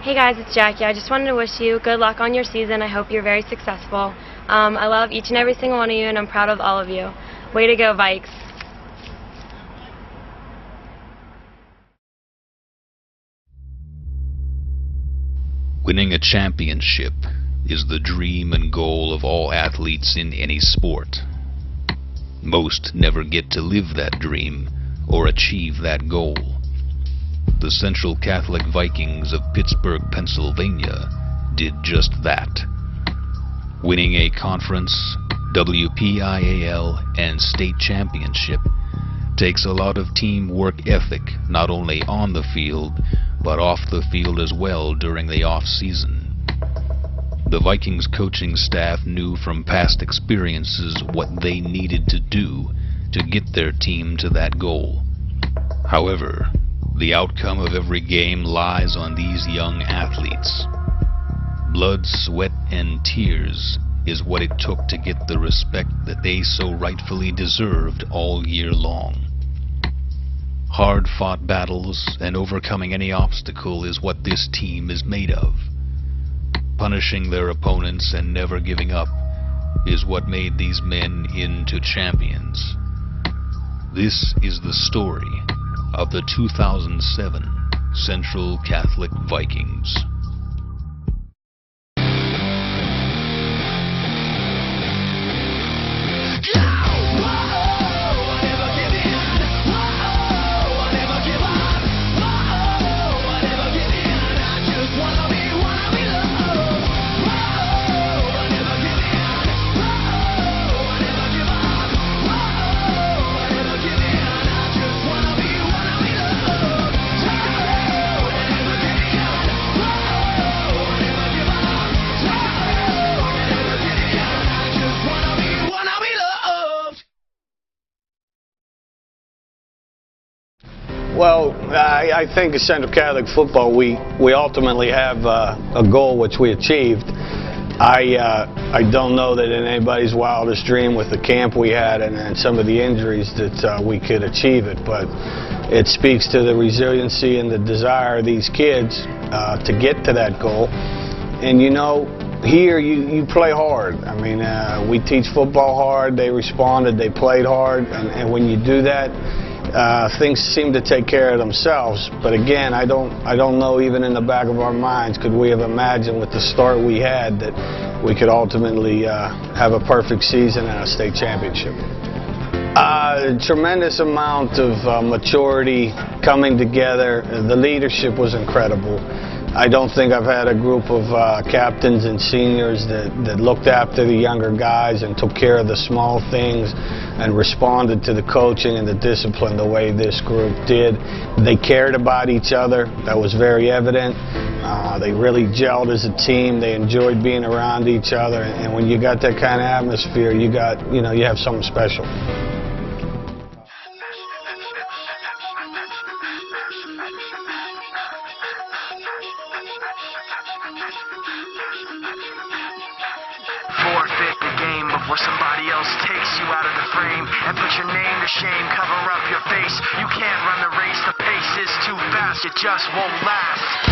Hey guys, it's Jackie. I just wanted to wish you good luck on your season. I hope you're very successful. I love each and every single one of you, and I'm proud of all of you. Way to go, Vikes. Winning a championship is the dream and goal of all athletes in any sport. Most never get to live that dream or achieve that goal. The Central Catholic Vikings of Pittsburgh, Pennsylvania did just that. Winning a conference, WPIAL, and state championship takes a lot of team work ethic, not only on the field, but off the field as well during the off-season. The Vikings coaching staff knew from past experiences what they needed to do to get their team to that goal. However, the outcome of every game lies on these young athletes. Blood, sweat, and tears is what it took to get the respect that they so rightfully deserved all year long. Hard-fought battles and overcoming any obstacle is what this team is made of. Punishing their opponents and never giving up is what made these men into champions. This is the story of the 2007 Central Catholic Vikings. Well, I think in Central Catholic football, we ultimately have a goal which we achieved. I don't know that in anybody's wildest dream with the camp we had and some of the injuries that we could achieve it, but it speaks to the resiliency and the desire of these kids to get to that goal. And you know, here you play hard. I mean, we teach football hard. They responded. They played hard, and when you do that, things seem to take care of themselves. But again, I don't know, even in the back of our minds, could we have imagined with the start we had that we could ultimately have a perfect season and a state championship. A tremendous amount of maturity coming together. The leadership was incredible. I don't think I've had a group of captains and seniors that looked after the younger guys and took care of the small things and responded to the coaching and the discipline the way this group did. They cared about each other. That was very evident. They really gelled as a team. They enjoyed being around each other. And when you got that kind of atmosphere, you have something special. Forfeit the game before somebody else takes you out of the frame and put your name to shame, cover up your face. You can't run the race, the pace is too fast, it just won't last.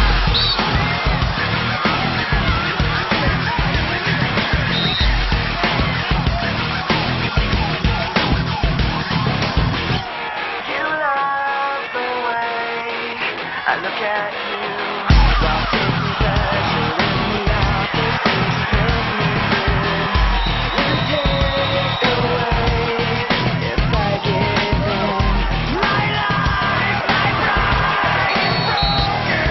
I look at you, I'll take me back, you're in the opposite, make me feel, you take away, if I give in, my life, my pride is broken,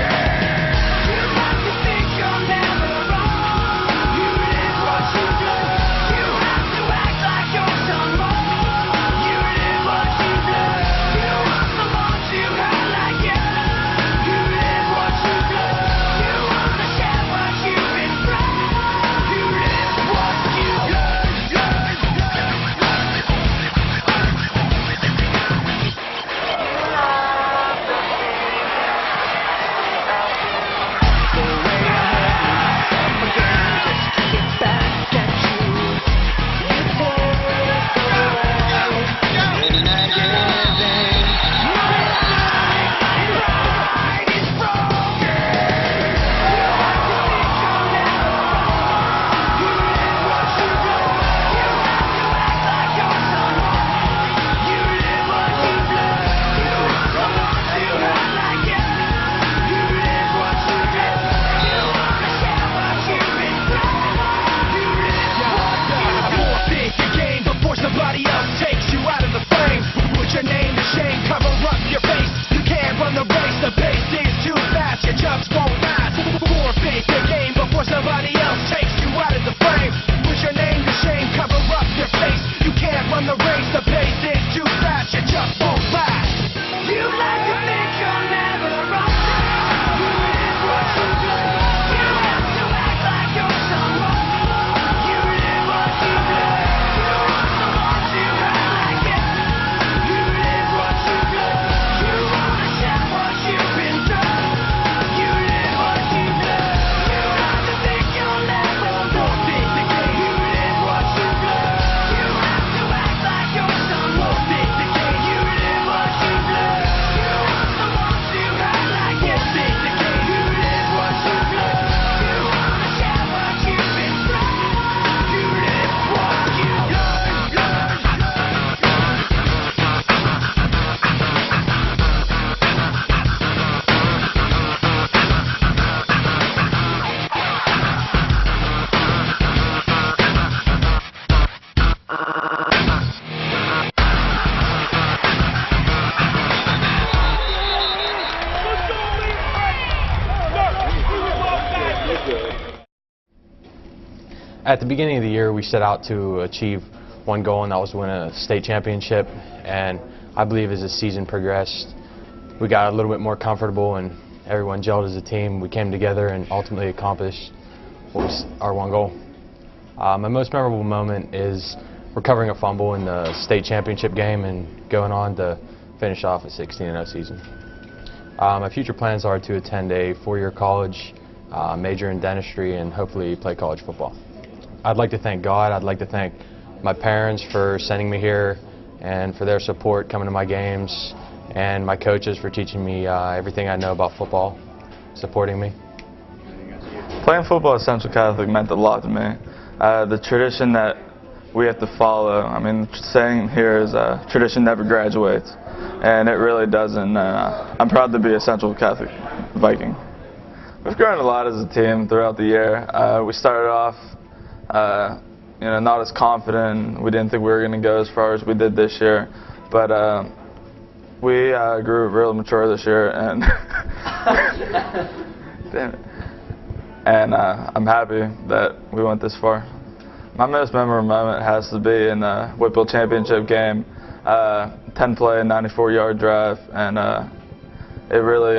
you have to think you're never wrong, you live what you do, you have to act like you're someone, you live what you do, you want someone to hurt like you. You live what At the beginning of the year, we set out to achieve one goal, and that was to win a state championship. And I believe as the season progressed, we got a little bit more comfortable and everyone gelled as a team. We came together and ultimately accomplished what was our one goal. My most memorable moment is recovering a fumble in the state championship game and going on to finish off a 16-0 season. My future plans are to attend a 4-year college, major in dentistry, and hopefully play college football. I'd like to thank God. I'd like to thank my parents for sending me here and for their support coming to my games, and my coaches for teaching me everything I know about football, supporting me. Playing football at Central Catholic meant a lot to me. The tradition that we have to follow, I mean, the saying here is tradition never graduates, and it really doesn't. I'm proud to be a Central Catholic Viking. We've grown a lot as a team throughout the year. We started off not as confident. We didn't think we were going to go as far as we did this year, but we grew real mature this year, and damn it. And I'm happy that we went this far. My most memorable moment has to be in the Whitfield Championship game, 10-play, 94-yard drive, and it really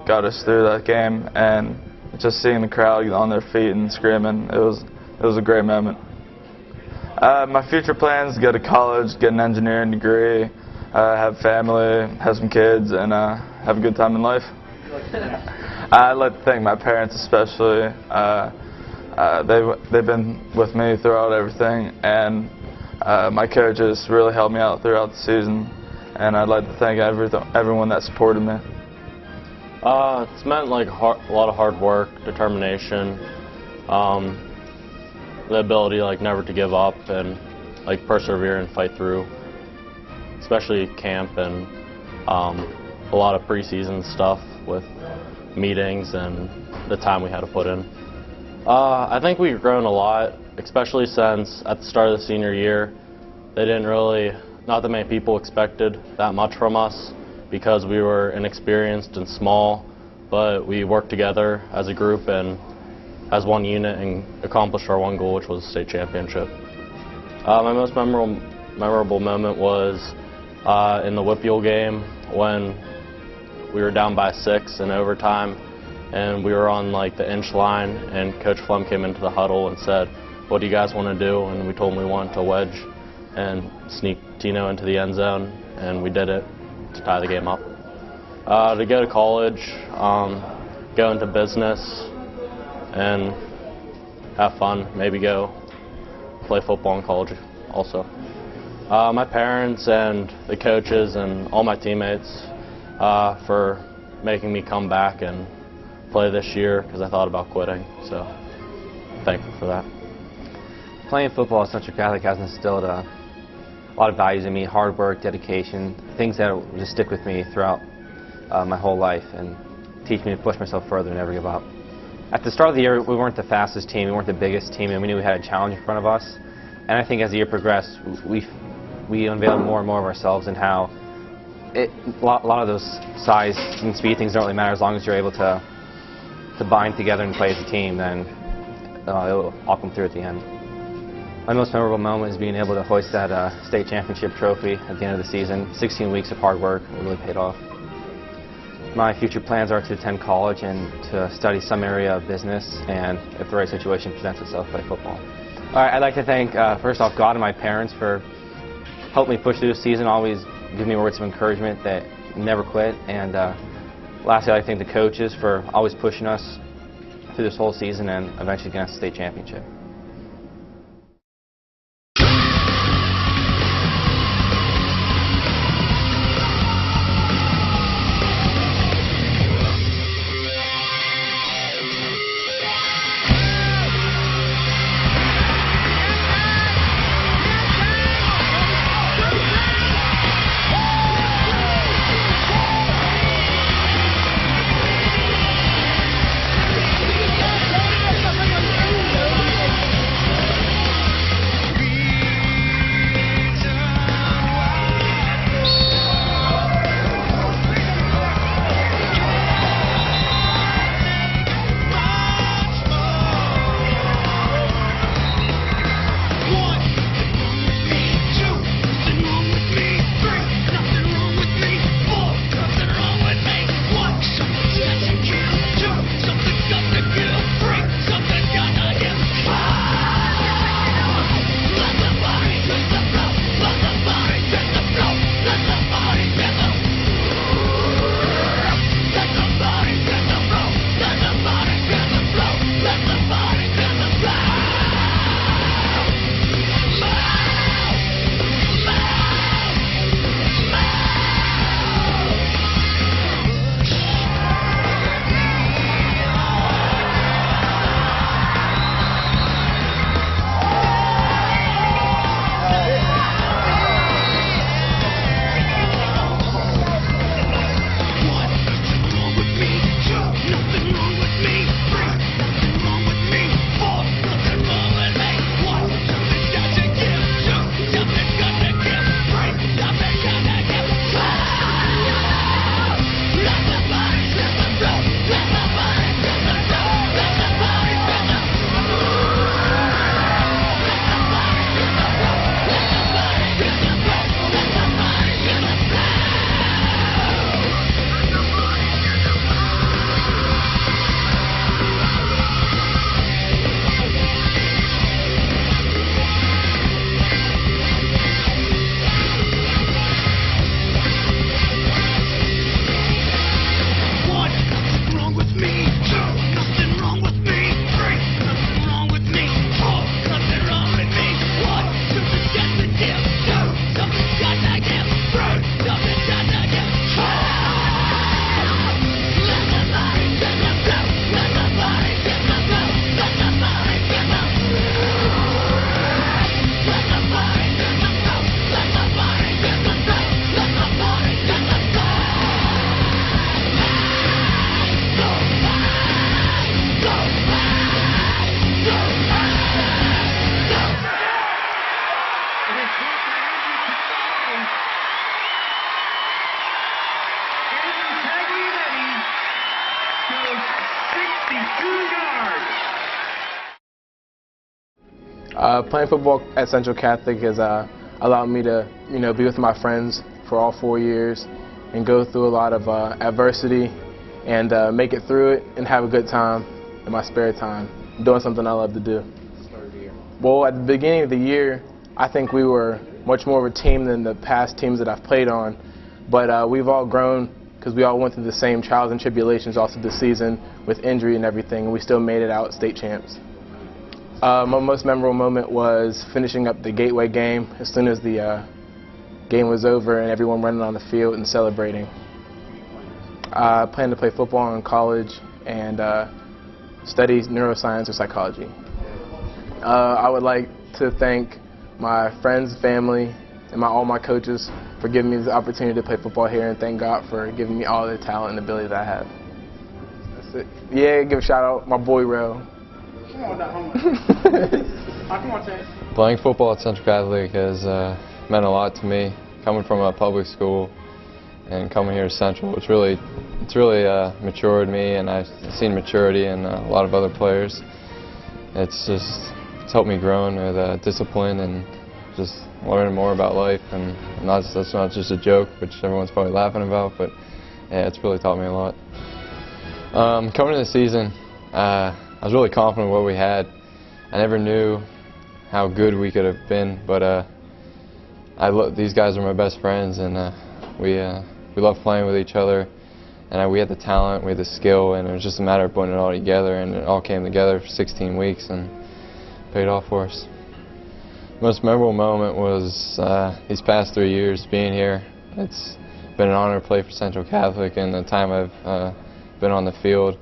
got us through that game. And just seeing the crowd on their feet and screaming, it was a great moment. My future plans: go to college, get an engineering degree, have family, have some kids, and have a good time in life. I'd like to thank my parents especially. They've been with me throughout everything, and my coaches really helped me out throughout the season. And I'd like to thank everyone that supported me. It's meant like a lot of hard work, determination, the ability like never to give up and like persevere and fight through, especially camp and a lot of preseason stuff with meetings and the time we had to put in. I think we've grown a lot, especially since at the start of the senior year, not that many people expected that much from us because we were inexperienced and small, but we worked together as a group and as one unit and accomplished our one goal, which was the state championship. My most memorable moment was in the Whitfield game when we were down by 6 in overtime, and we were on like the inch line, and Coach Flem came into the huddle and said, "What do you guys want to do?" And we told him we wanted to wedge and sneak Tino into the end zone, and we did it to tie the game up. To go to college, go into business, and have fun, maybe go play football in college also. My parents and the coaches and all my teammates for making me come back and play this year because I thought about quitting, so thankful for that. Playing football at Central Catholic has instilled a lot of values in me: hard work, dedication, things that will just stick with me throughout my whole life and teach me to push myself further and never give up. At the start of the year, we weren't the fastest team, we weren't the biggest team, and we knew we had a challenge in front of us. And I think as the year progressed, we unveiled more and more of ourselves and how a lot of those size and speed things don't really matter as long as you're able to bind together and play as a team, then it'll all come through at the end. My most memorable moment is being able to hoist that state championship trophy at the end of the season. 16 weeks of hard work really paid off. My future plans are to attend college and to study some area of business, and if the right situation presents itself, play football. All right, I'd like to thank, first off, God and my parents for helping me push through the season, always give me words of encouragement that never quit. And lastly, I'd like to thank the coaches for always pushing us through this whole season and eventually getting us the state championship. Playing football at Central Catholic has allowed me to, be with my friends for all 4 years and go through a lot of adversity and make it through it and have a good time in my spare time, doing something I love to do. Well, at the beginning of the year, I think we were much more of a team than the past teams that I've played on, but we've all grown because we all went through the same trials and tribulations also this season with injury and everything, and we still made it out state champs. My most memorable moment was finishing up the Gateway game as soon as the game was over and everyone running on the field and celebrating. I plan to play football in college and study neuroscience or psychology. I would like to thank my friends, family, and all my coaches for giving me the opportunity to play football here, and thank God for giving me all the talent and ability that I have. That's it. Yeah, give a shout out my boy Ro. Come on, that homework. Come on, Chance. Playing football at Central Catholic has meant a lot to me. Coming from a public school and coming here to Central, it's really matured me, and I've seen maturity in a lot of other players. It's helped me grow with discipline and just learning more about life, and that's not just a joke, which everyone's probably laughing about, but yeah, it's really taught me a lot. Coming into the season, I was really confident in what we had. I never knew how good we could have been, but these guys are my best friends, and we love playing with each other, and we had the talent, we had the skill, and it was just a matter of putting it all together, and it all came together for 16 weeks and paid off for us. The most memorable moment was these past 3 years being here. It's been an honor to play for Central Catholic, and the time I've been on the field,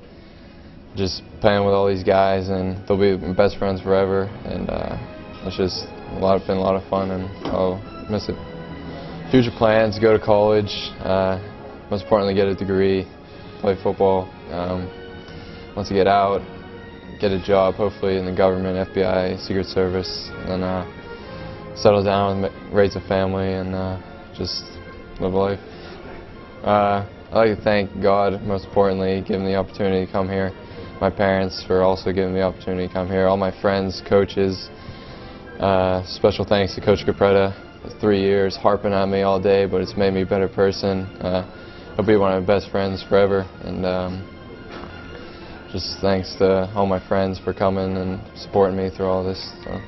just playing with all these guys, and they'll be my best friends forever, and it's just been a lot of fun, and I'll miss it. Future plans: go to college, most importantly get a degree, play football. Once I get out, get a job, hopefully in the government, FBI, Secret Service, and settle down, raise a family, and just live life. I'd like to thank God, most importantly, giving me the opportunity to come here. My parents for also giving me the opportunity to come here. All my friends, coaches. Special thanks to Coach Capretta. 3 years harping on me all day, but it's made me a better person. He'll be one of my best friends forever. And just thanks to all my friends for coming and supporting me through all this. So.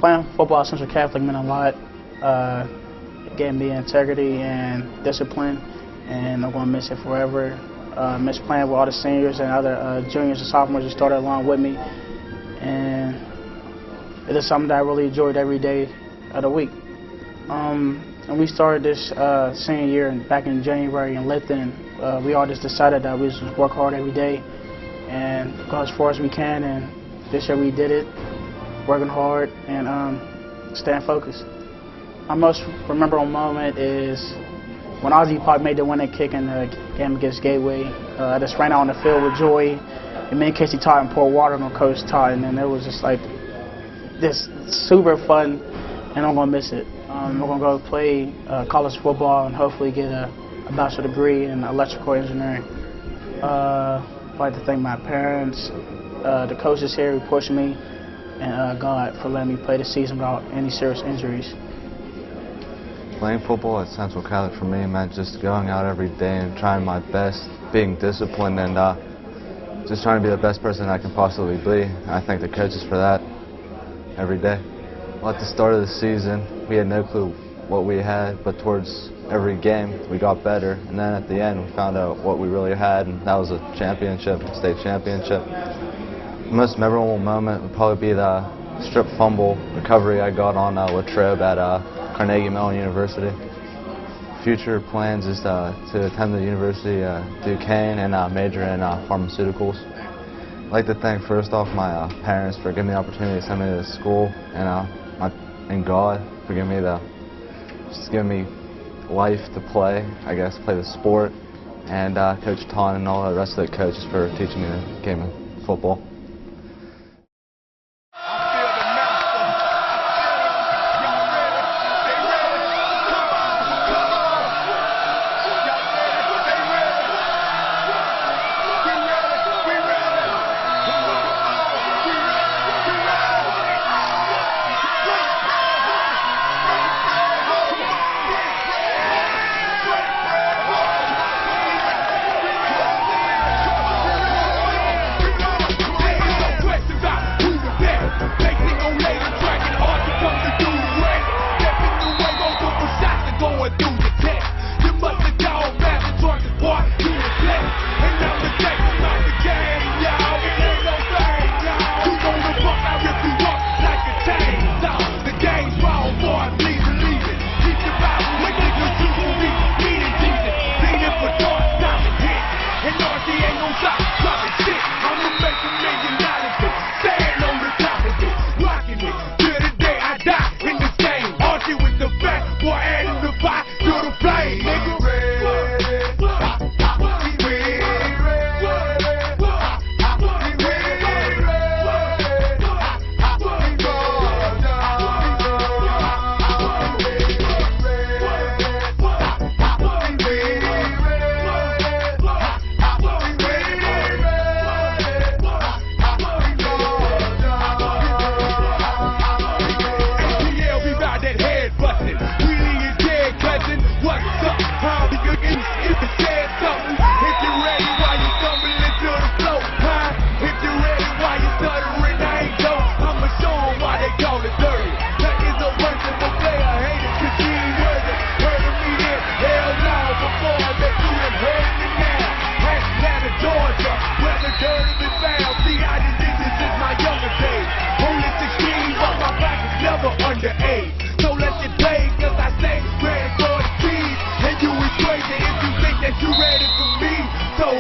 Playing football at Central Catholic meant a lot. It gave me integrity and discipline, and I'm going to miss it forever. Miss playing with all the seniors and other juniors and sophomores who started along with me, and it is something that I really enjoyed every day of the week. And we started this senior year back in January in Lifton. We all just decided that we just work hard every day and go as far as we can, and this year we did it, working hard and staying focused. My most memorable moment is when Ozzie Park made the winning kick in the game against Gateway. I just ran out on the field with joy, and me and Casey Totten poured water on Coach Totten, and it was just like this super fun, and I'm going to miss it. I'm going to go play college football and hopefully get a bachelor's degree in electrical engineering. I'd like to thank my parents, the coaches here who pushed me, and God for letting me play the season without any serious injuries. Playing football at Central Catholic for me meant just going out every day and trying my best, being disciplined, and just trying to be the best person I can possibly be. I thank the coaches for that every day. Well, at the start of the season, we had no clue what we had, but towards every game we got better, and then at the end we found out what we really had, and that was a championship, a state championship. The most memorable moment would probably be the strip fumble recovery I got on Latrobe at Carnegie Mellon University. Future plans is to attend the University of Duquesne and major in pharmaceuticals. I'd like to thank first off my parents for giving me the opportunity to send me to school, and God for giving me life to play, I guess, play the sport, and Coach Ton and all the rest of the coaches for teaching me the game of football. We ready.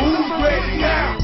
who's ready now?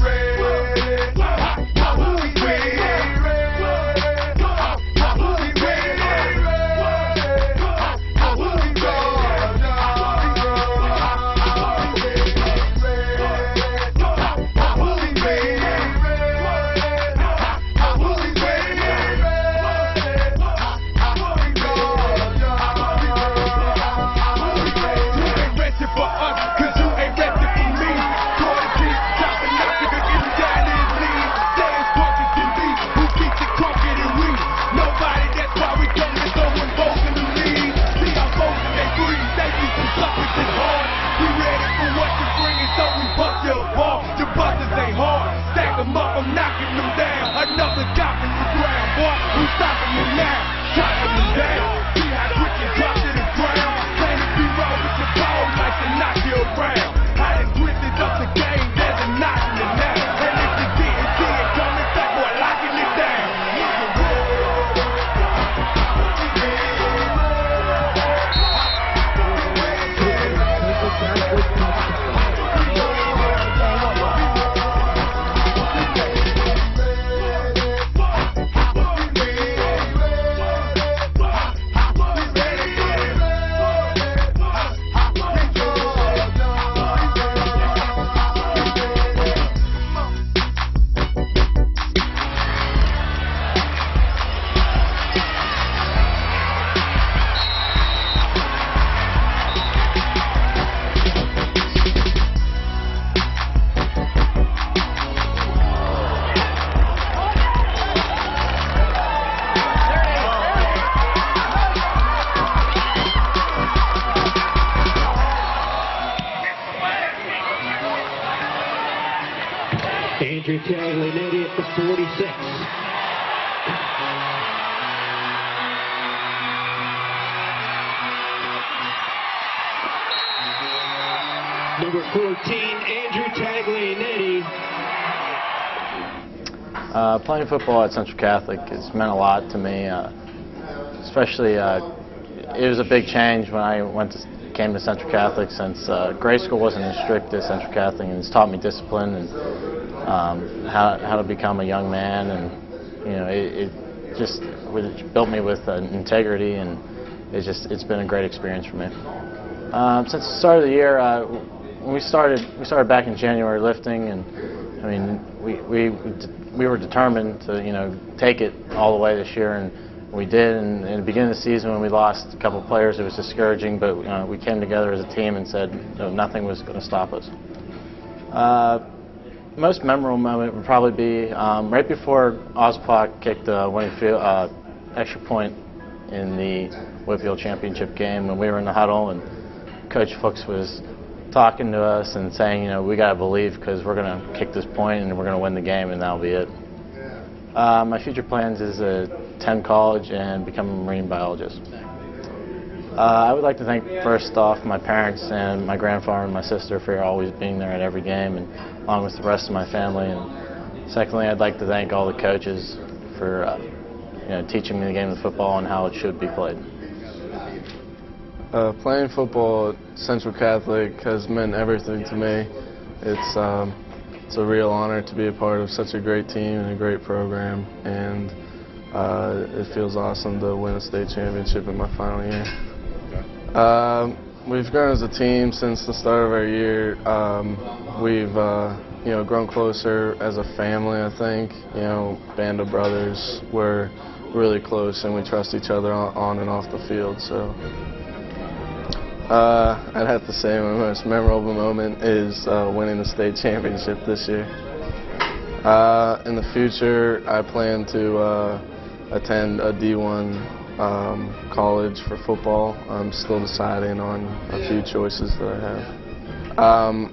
Andrew Taglianetti at the 46. Number 14, Andrew Taglianetti. Playing football at Central Catholic has meant a lot to me, especially it was a big change when I came to Central Catholic, since grade school wasn't as strict as Central Catholic, and it's taught me discipline and how to become a young man, and it just built me with integrity, and it's been a great experience for me. Since the start of the year, when we started back in January lifting, and I mean we were determined to take it all the way this year, and we did. And in the beginning of the season, when we lost a couple of players, it was discouraging, but we came together as a team and said nothing was going to stop us. Most memorable moment would probably be right before Ozpok kicked the winning extra point in the Whitfield Championship game, when we were in the huddle and Coach Fuchs was talking to us and saying, we got to believe, because we're going to kick this point and we're going to win the game, and that'll be it. My future plans is to attend college and become a marine biologist. I would like to thank, first off, my parents and my grandfather and my sister for always being there at every game, and along with the rest of my family. And secondly, I'd like to thank all the coaches for teaching me the game of football and how it should be played. Playing football at Central Catholic has meant everything to me. It's a real honor to be a part of such a great team and a great program, and it feels awesome to win a state championship in my final year. We've grown as a team since the start of our year. We've grown closer as a family, I think. Band of brothers. We're really close, and we trust each other on and off the field. So I'd have to say my most memorable moment is winning the state championship this year. In the future, I plan to attend a D1 college for football. I'm still deciding on a few choices that I have.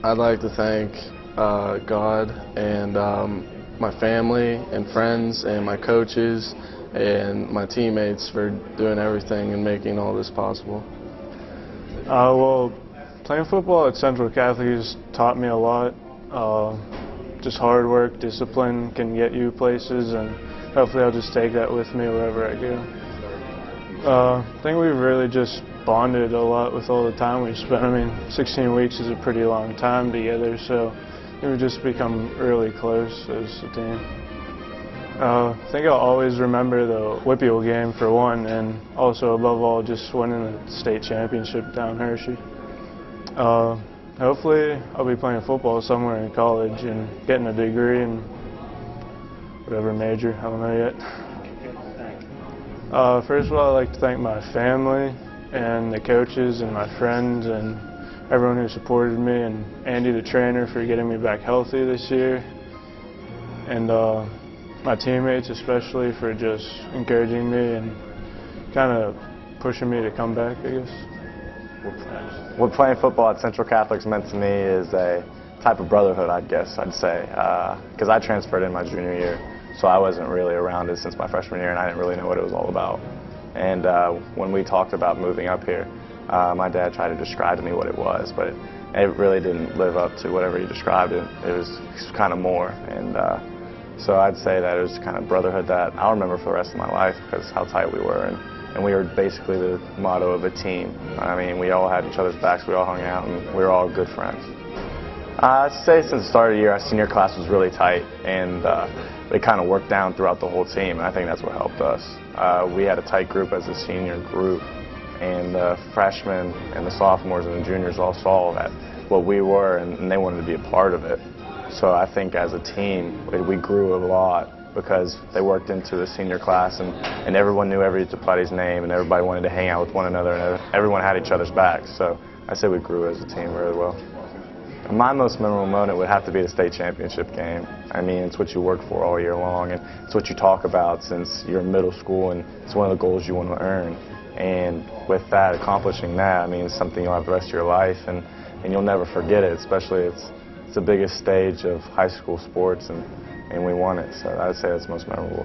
I'd like to thank God and my family and friends and my coaches and my teammates for doing everything and making all this possible. Well, playing football at Central Catholic has taught me a lot. Just hard work, discipline can get you places, and hopefully I'll just take that with me wherever I go. I think we've really just bonded a lot with all the time we've spent. I mean, 16 weeks is a pretty long time together, so we've just become really close as a team. I think I'll always remember the Whitfield game for one, and also above all just winning the state championship down Hershey. Hopefully I'll be playing football somewhere in college and getting a degree in whatever major, I don't know yet. First of all, I'd like to thank my family and the coaches and my friends and everyone who supported me, and Andy the trainer for getting me back healthy this year, and my teammates especially for just encouraging me and kind of pushing me to come back, I guess. What playing football at Central Catholic's meant to me is a type of brotherhood, I guess I'd say, because I transferred in my junior year, so I wasn't really around it since my freshman year, and I didn't really know what it was all about. And when we talked about moving up here, my dad tried to describe to me what it was, but it really didn't live up to whatever he described it. It was kind of more, and so I'd say that it was kind of brotherhood that I'll remember for the rest of my life because how tight we were. And we were basically the motto of a team. I mean, we all had each other's backs, we all hung out, and we were all good friends. I'd say since the start of the year, our senior class was really tight, and they kind of worked down throughout the whole team, and I think that's what helped us. We had a tight group as a senior group, and the freshmen and the sophomores and the juniors all saw that what we were, and they wanted to be a part of it. So I think as a team, we grew a lot, because they worked into the senior class, and everyone knew everybody's name, and everybody wanted to hang out with one another, and everyone had each other's backs. So I say we grew as a team really well. My most memorable moment would have to be the state championship game. I mean, it's what you work for all year long, and it's what you talk about since you're in middle school, and it's one of the goals you want to earn. And with that, accomplishing that, I mean, it's something you'll have the rest of your life, and you'll never forget it, especially it's the biggest stage of high school sports, and we won it, so I would say that's most memorable.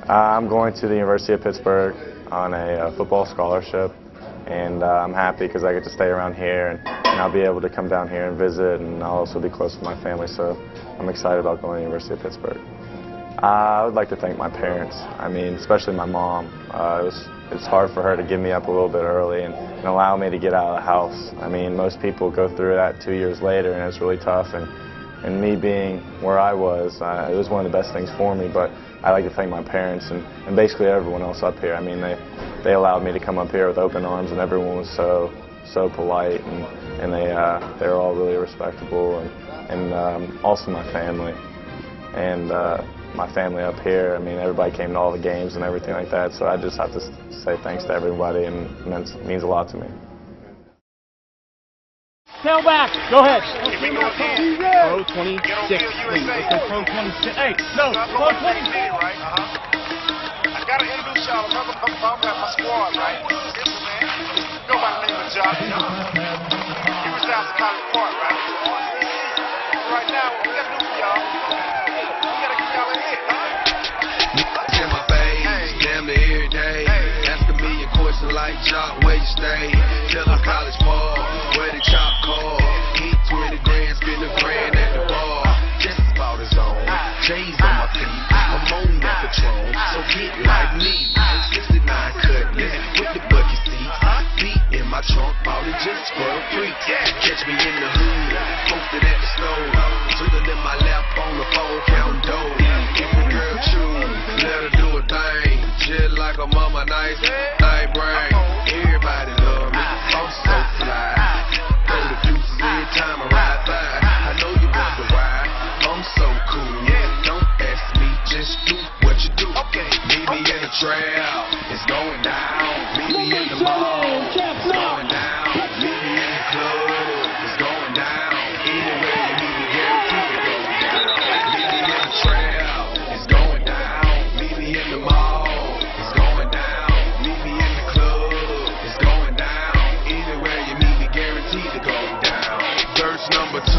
I'm going to the University of Pittsburgh on a football scholarship, and I'm happy because I get to stay around here, and I'll be able to come down here and visit, and I'll also be close to my family, so I'm excited about going to the University of Pittsburgh. I would like to thank my parents, I mean, especially my mom. It's hard for her to get me up a little bit early and allow me to get out of the house. I mean, most people go through that 2 years later, and it's really tough. And me being where I was, it was one of the best things for me, but I like to thank my parents and basically everyone else up here. I mean, they allowed me to come up here with open arms, and everyone was so polite, and they were all really respectable, and also my family. And my family up here, I mean, everybody came to all the games and everything like that, so I just have to say thanks to everybody, and it means a lot to me. Tailback, go ahead. Pro 26, please. Let's go Pro 26. Hey, no, Pro 26. Right? I gotta introduce y'all. Remember, I'm at my squad, right? This man, go by the name of Josh. He resides in College Park, right? Right now, what we gotta do for y'all? We gotta get y'all in here, huh? In my face, damn near every day. Asking me a question like, Jock, where you stay? Tell them College Park, where the chop call. Eat 20 grand, spend a grand at the bar. Just about his own. J's on my feet, I'm on that Patron. So get like me. 69 cutlass with the bucket seats. Beat in my trunk, bought it just for a free. Catch me in the hood, posted at the store. Twiddling in my lap on the phone, counting dough. If the girl choose, let her do a thing. Just like a mama, nice, nice brain. Everybody love me, I'm so fly. Throw the deuces every time I ride by. I know you wonder why, I'm so cool. Don't ask me, just do what you do. Meet me in the trail, it's going down. Meet me in the mall, it's going down. Meet me in the club, it's going down. Anywhere you meet me, guaranteed to go down. Meet me in the trail, it's going down. Meet me in the mall, it's going down. Meet me in the club, it's going down. Anywhere you meet me, guaranteed to go down. Verse number 2,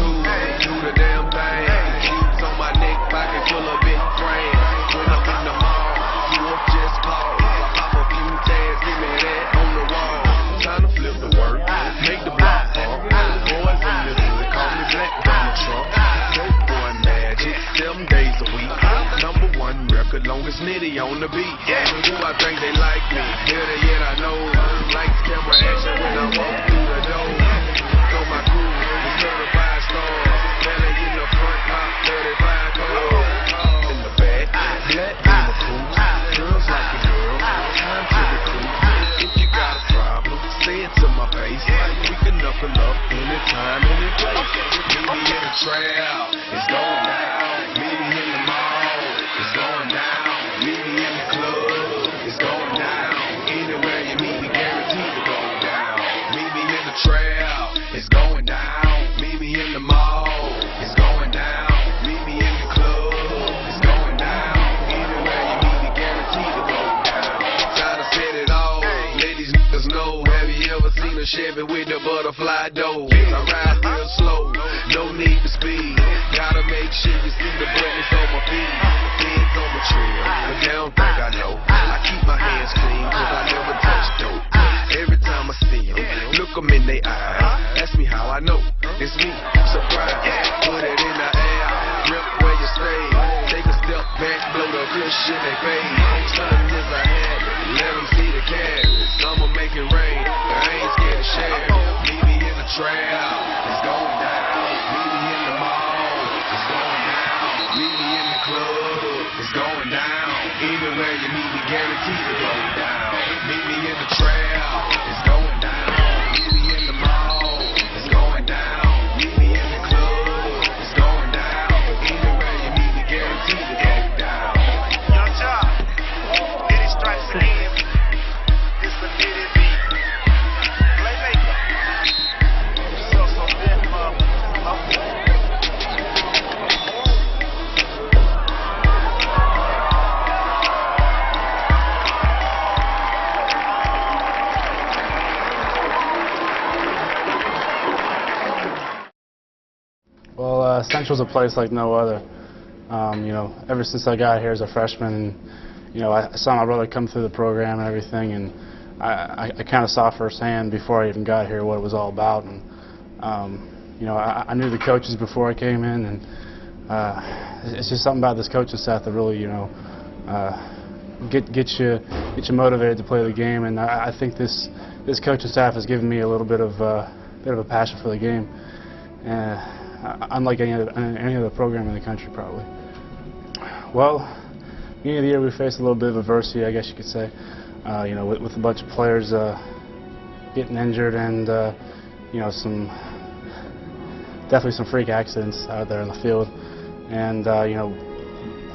do the damn thing. Keeps on my neck, pocket full of big frame. When I'm in the mall, you up just pause. Pop a few tags, give me that on the wall. Time to flip the work, make the block pump. Boys in the hood, call me Black Donald Trump. Dope boy magic, 7 days a week. Number 1 record, longest nitty on the beat. Who I think they like me, better yet I know. Lights, camera, action when I walk through the door. So my crew is certified stars. Belly in the front, pop 35 cars. In the back, black in the coupe. Girls like a girl, time to recruit. If you got a problem, say it to my face. We can knuckle up anytime, any place. Meet me in the trail, it's going down. Meet me in the mall, it's going down. Meet me in the club, it's going down. Anywhere you meet me, guaranteed to go down. Meet me in the trail, it's going down. Meet me in the mall, it's going down. Meet me in the club, it's going down. Anywhere you meet me, guaranteed to go down. Time to set it all. Ladies niggas know. Have you ever seen a Chevy with the butterfly doors? I ride real slow, no need to speed. Gotta make sure you see the buttons on my feet. Things on the trail, but they don't think I know. I keep my hands clean, cause I never touch dope. Every time I see them, look them in their eyes. Ask me how I know, it's me, surprise. Put it in the air, rip where you stay. Take a step back, blow the good shit they face. Something is a habit, let them see the carrots. I'ma make it rain, but I ain't scared to share. Meet me in the trail, it's going down. Meet me in the mall, it's going down. Meet me in the club, it's going down. Anywhere you meet me, guaranteed to go down. Meet me in the trail, it's going down. Meet me in the mall, it's going down. Meet me in the club, it's going down. Anywhere you meet me, guaranteed to go down. Young Job, Diddy strikes again. It's the Diddy beat. Playmaker. So big, Well, Central's a place like no other. You know, ever since I got here as a freshman, you know, I saw my brother come through the program and everything, and I kind of saw firsthand before I even got here what it was all about. And you know, I knew the coaches before I came in, and it's just something about this coaching staff that really, you know, get you motivated to play the game. And I think this coaching staff has given me a little bit of a passion for the game. Unlike any other program in the country, probably. Well, beginning of the year we faced a little bit of adversity, I guess you could say. You know, with a bunch of players getting injured and you know, definitely some freak accidents out there in the field. And you know,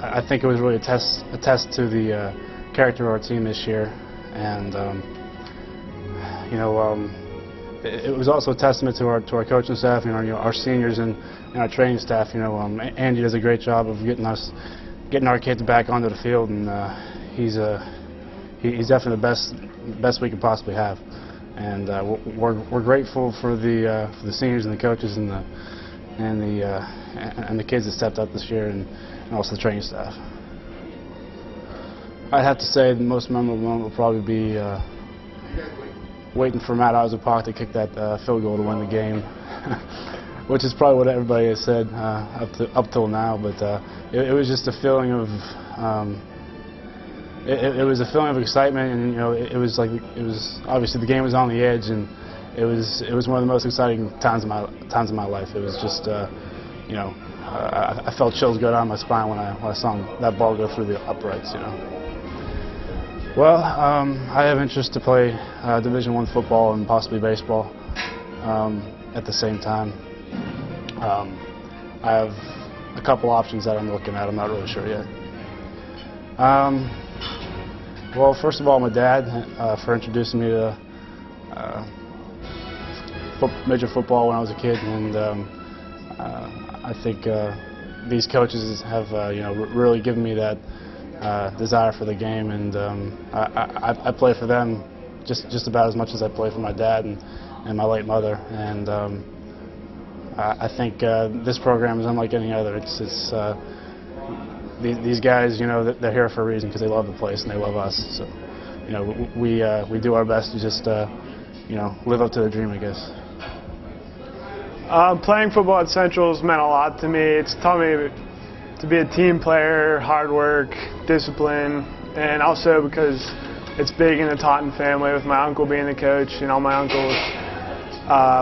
I think it was really a test to the character of our team this year. And you know. It was also a testament to our coaching staff, you know, our seniors and our training staff. You know, Andy does a great job of getting our kids back onto the field, and he's definitely the best we could possibly have. And we're grateful for the seniors and the coaches and the kids that stepped up this year, and also the training staff. I'd have to say the most memorable moment will probably be waiting for Matt Eisenbach to kick that field goal to win the game, which is probably what everybody has said up till now. But it was just a feeling of it was a feeling of excitement, and you know, it was obviously the game was on the edge, and it was one of the most exciting times of my life. It was just you know, I felt chills go down my spine when I saw that ball go through the uprights. You know. Well, I have interest to play Division I football and possibly baseball at the same time. I have a couple options that I'm looking at. I'm not really sure yet. Well, first of all, my dad for introducing me to major football when I was a kid, and I think these coaches have you know, really given me that desire for the game, and I play for them just about as much as I play for my dad and my late mother. And I think this program is unlike any other. It's these guys, you know, they're here for a reason because they love the place and they love us. So, you know, we do our best to just you know, live up to the dream, I guess. Playing football at Central has meant a lot to me. It's taught me to be a team player, hard work, discipline, and also because it's big in the Taunton family with my uncle being the coach, and all my uncles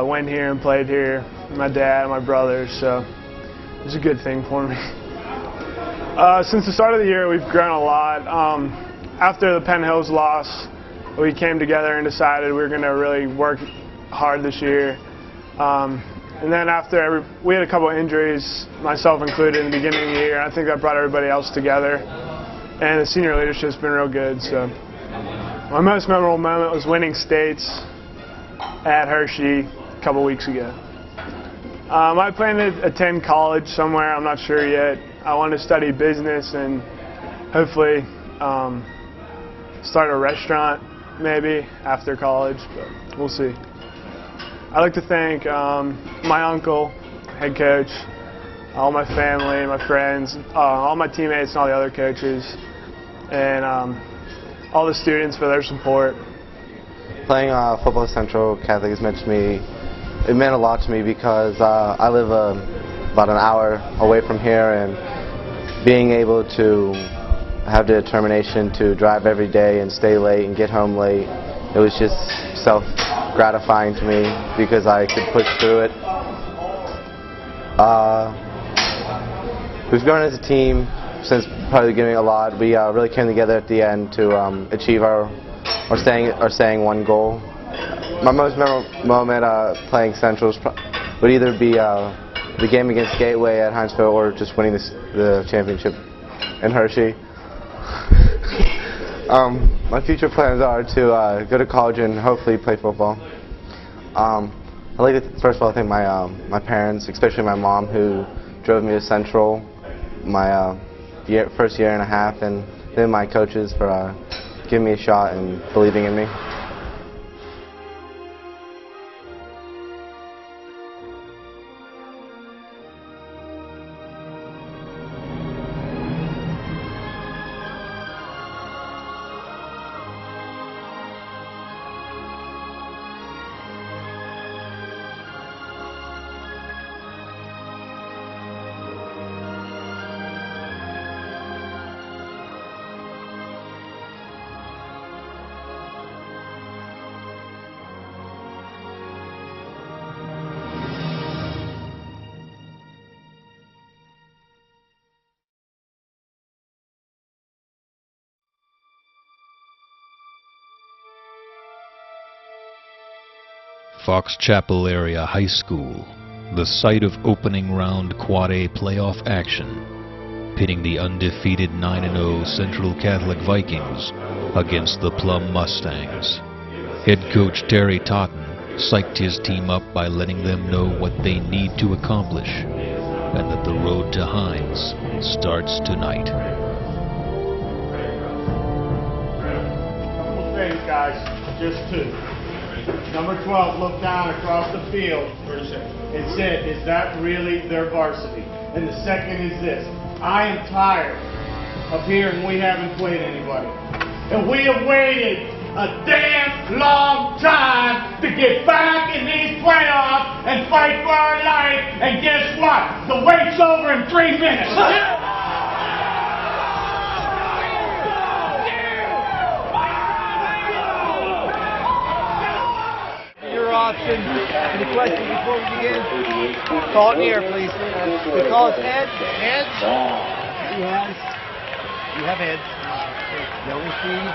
went here and played here, my dad and my brothers, so it's a good thing for me. Since the start of the year, we've grown a lot. After the Penn Hills loss, we came together and decided we were going to really work hard this year. And then after we had a couple of injuries, myself included, in the beginning of the year. I think that brought everybody else together. And the senior leadership's been real good. So my most memorable moment was winning states at Hershey a couple weeks ago. I plan to attend college somewhere. I'm not sure yet. I want to study business and hopefully start a restaurant maybe after college, but we'll see. I'd like to thank my uncle, head coach, all my family, my friends, all my teammates and all the other coaches, and all the students for their support. Playing football at Central Catholic has meant a lot to me because I live about an hour away from here, and being able to have the determination to drive every day and stay late and get home late, it was just self-gratifying to me because I could push through it. We've grown as a team since probably the beginning a lot. We really came together at the end to achieve our saying one goal. My most memorable moment playing Central would either be the game against Gateway at Hinesville or just winning the championship in Hershey. My future plans are to go to college and hopefully play football. I'd like to first of all thank my parents, especially my mom, who drove me to Central my first year and a half, and then my coaches for giving me a shot and believing in me. Fox Chapel Area High School, the site of opening round Quad A playoff action, pitting the undefeated 9-0 Central Catholic Vikings against the Plum Mustangs. Head coach Terry Totten psyched his team up by letting them know what they need to accomplish, and that the road to Hines starts tonight. Couple things, guys, just two. Number 12 looked down across the field and said, "Is that really their varsity?" And the second is this: I am tired of hearing we haven't played anybody. And we have waited a damn long time to get back in these playoffs and fight for our life. And guess what? The wait's over in 3 minutes. Option. Any questions before we begin? Call it in the air, please. We call it heads. Heads. Yes. You have heads. No receive.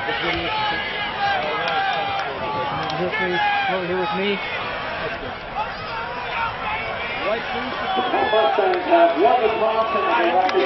Here, please. Over here with me. That's good. Right, please. The Mustangs have won the toss and they have the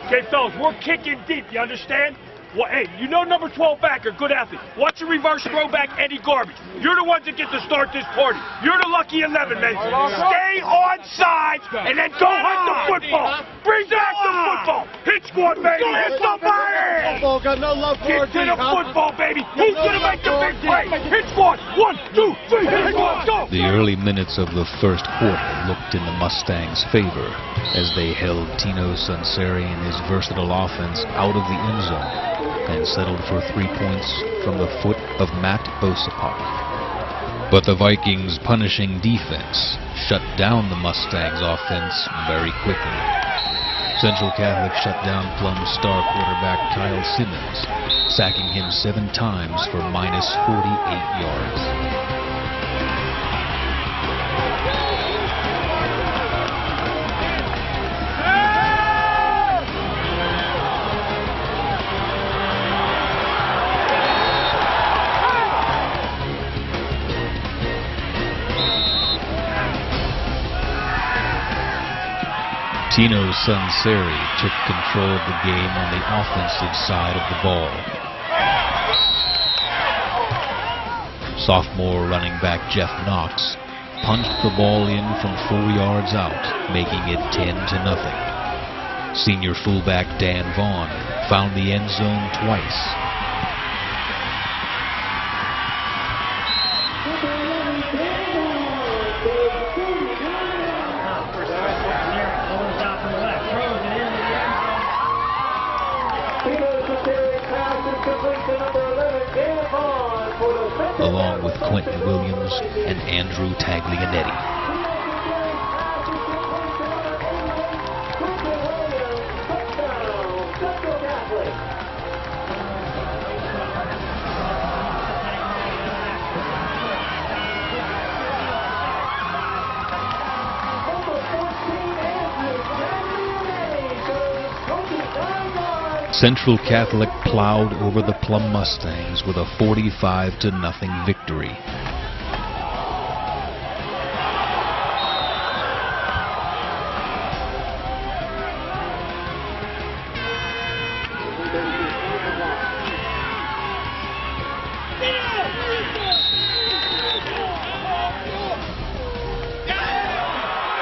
Okay, fellas, we're kicking deep, you understand? Well, hey, you know number 12 backer, good athlete. Watch your reverse throwback, Eddie Garbage. You're the ones that get to start this party. You're the lucky 11, man. Stay on side and then go hunt the football. Bring back the football. Hit squad, baby. Hit somebody. Football got no love for Get to the football, baby. Who's going to make the big play? Hit squad. 1, 2, 3. Hit squad. Go. The early minutes of the first quarter looked in the Mustangs' favor as they held Tino Sunseri and his versatile offense out of the end zone and settled for 3 points from the foot of Matt Bosapak. But the Vikings' punishing defense shut down the Mustangs' offense very quickly. Central Catholic shut down Plum's star quarterback Kyle Simmons, sacking him 7 times for minus 48 yards. Tino Sunseri took control of the game on the offensive side of the ball. Sophomore running back Jeff Knox punched the ball in from 4 yards out, making it 10-0. Senior fullback Dan Vaughn found the end zone twice. Along with Quentin Williams and Andrew Taglianetti. Central Catholic plowed over the Plum Mustangs with a 45-0 victory.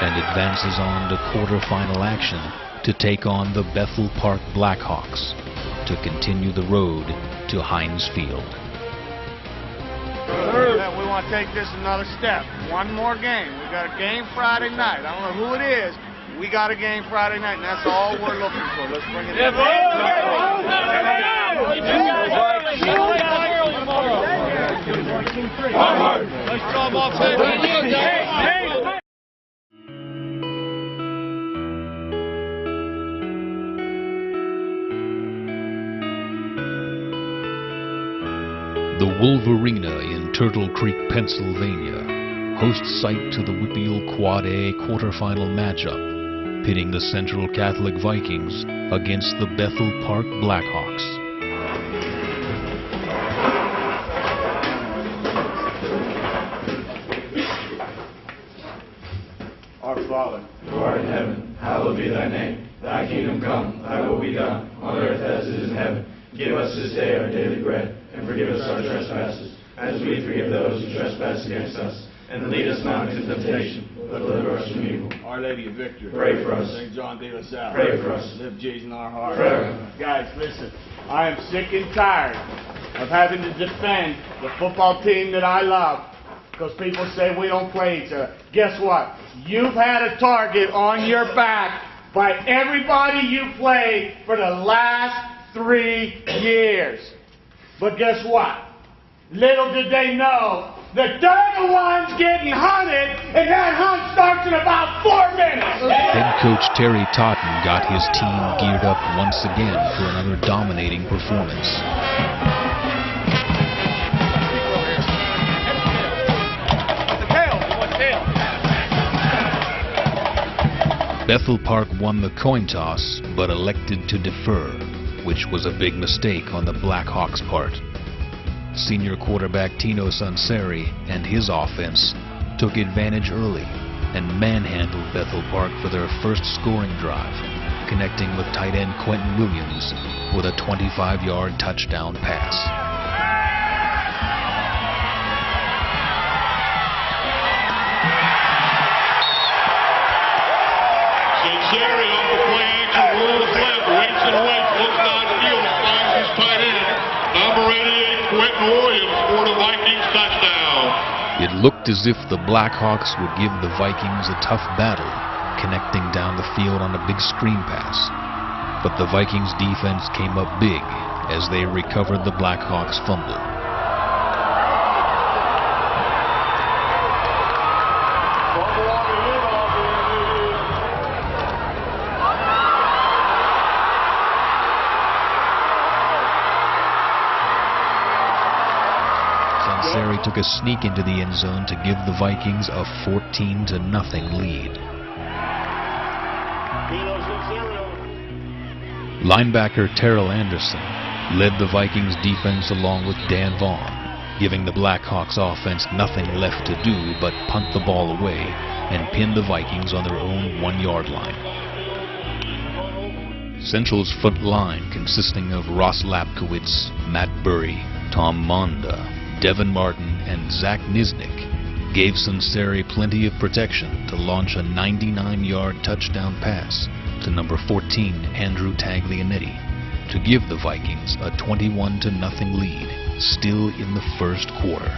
And advances on to quarterfinal action to take on the Bethel Park Blackhawks to continue the road to Heinz Field. We want to take this another step. One more game. We got a game Friday night. I don't know who it is. We got a game Friday night, and that's all we're looking for. Let's bring it in. Nice job, all The Wolverina in Turtle Creek, Pennsylvania, hosts site to the Whippeal Quad A quarterfinal matchup, pitting the Central Catholic Vikings against the Bethel Park Blackhawks. Our Father, who art in heaven, hallowed be thy name. Thy kingdom come, thy will be done, on earth as it is in heaven. Give us this day our daily bread, and forgive us our trespasses, as we forgive those who trespass against us. And lead us not into temptation, but deliver us from evil. Our Lady of Victory, pray for us. St. John de la Salle, pray for us. Live Jesus in our hearts. Forever. Guys, listen, I am sick and tired of having to defend the football team that I love, because people say we don't play each other. Guess what? You've had a target on your back by everybody you played for the last 3 years. But guess what? Little did they know that they're the ones getting hunted, and that hunt starts in about 4 minutes. Head coach Terry Totten got his team geared up once again for another dominating performance. Bethel Park won the coin toss, but elected to defer, which was a big mistake on the Blackhawks' part. Senior quarterback Tino Sunseri and his offense took advantage early and manhandled Bethel Park for their first scoring drive, connecting with tight end Quentin Williams with a 25-yard touchdown pass. Sunseri off the play action, rolls left, waits and waits, looks downfield, finds his tight end. Number 88, Quentin Williams, scored a Vikings touchdown. It looked as if the Blackhawks would give the Vikings a tough battle, connecting down the field on a big screen pass. But the Vikings defense came up big as they recovered the Blackhawks fumble. Sunseri took a sneak into the end zone to give the Vikings a 14-0 lead. Linebacker Terrell Anderson led the Vikings defense along with Dan Vaughn, giving the Blackhawks offense nothing left to do but punt the ball away and pin the Vikings on their own 1-yard line. Central's front line, consisting of Ross Lapkowitz, Matt Burry, Tom Monda, Devin Martin, and Zach Niznik, gave Sunseri plenty of protection to launch a 99-yard touchdown pass to number 14 Andrew Taglianetti to give the Vikings a 21-0 lead, still in the first quarter.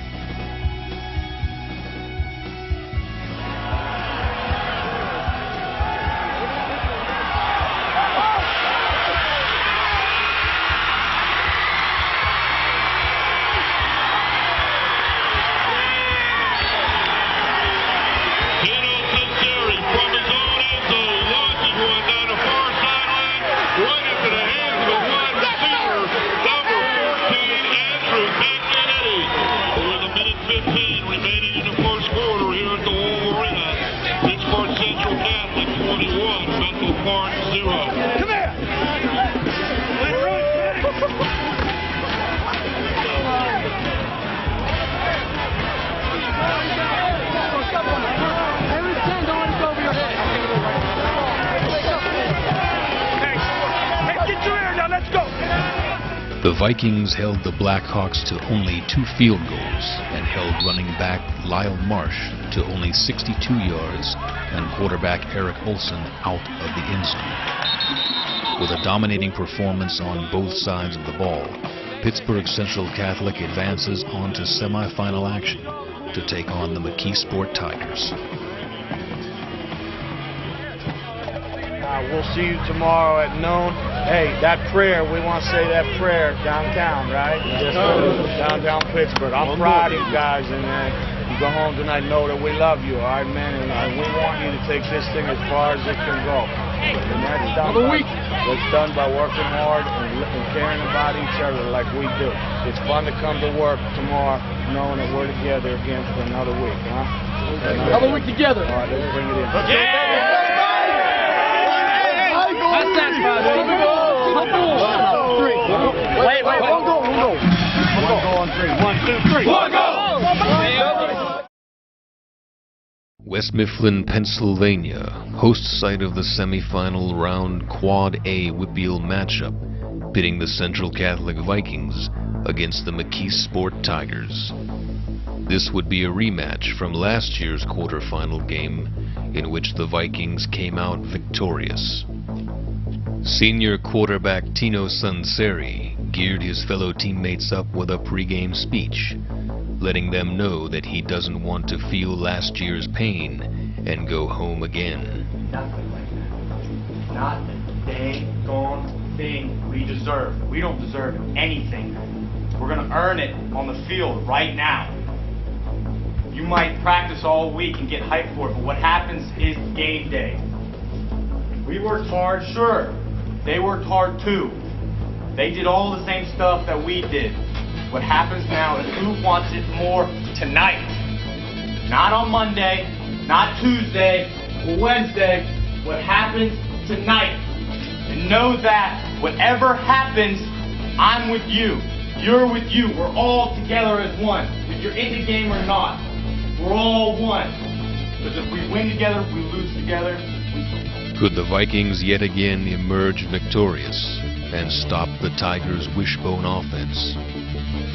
The Vikings held the Blackhawks to only 2 field goals and held running back Lyle Marsh to only 62 yards and quarterback Eric Olson out of the end zone. With a dominating performance on both sides of the ball, Pittsburgh Central Catholic advances on to semifinal action to take on the McKeesport Tigers. We'll see you tomorrow at noon. Hey, that prayer, we want to say that prayer downtown, right? Yes, downtown Pittsburgh. I'm proud of you guys, and you go home tonight, know that we love you, all right, man? And we want you to take this thing as far as it can go. And that's done that's done by working hard and caring about each other like we do. It's fun to come to work tomorrow knowing that we're together again for another week, huh? Another week together. All right, let's bring it in. Wait, one go. One go on 3. 1, 2, 3. One go! West Mifflin, Pennsylvania, host site of the semifinal round Quad A Whippeal matchup, pitting the Central Catholic Vikings against the McKeesport Tigers. This would be a rematch from last year's quarterfinal game, in which the Vikings came out victorious. Senior quarterback Tino Sunseri geared his fellow teammates up with a pregame speech, letting them know that he doesn't want to feel last year's pain and go home again. Nothing like that. Not a dang gone thing we deserve. We don't deserve anything. We're going to earn it on the field right now. You might practice all week and get hyped for it, but what happens is game day. We worked hard, sure. They worked hard too. They did all the same stuff that we did. What happens now is who wants it more tonight? Not on Monday, not Tuesday, or Wednesday. What happens tonight? And know that whatever happens, I'm with you. You're with you. We're all together as one. If you're in the game or not, we're all one. Because if we win together, we lose together. Could the Vikings yet again emerge victorious and stop the Tigers' wishbone offense?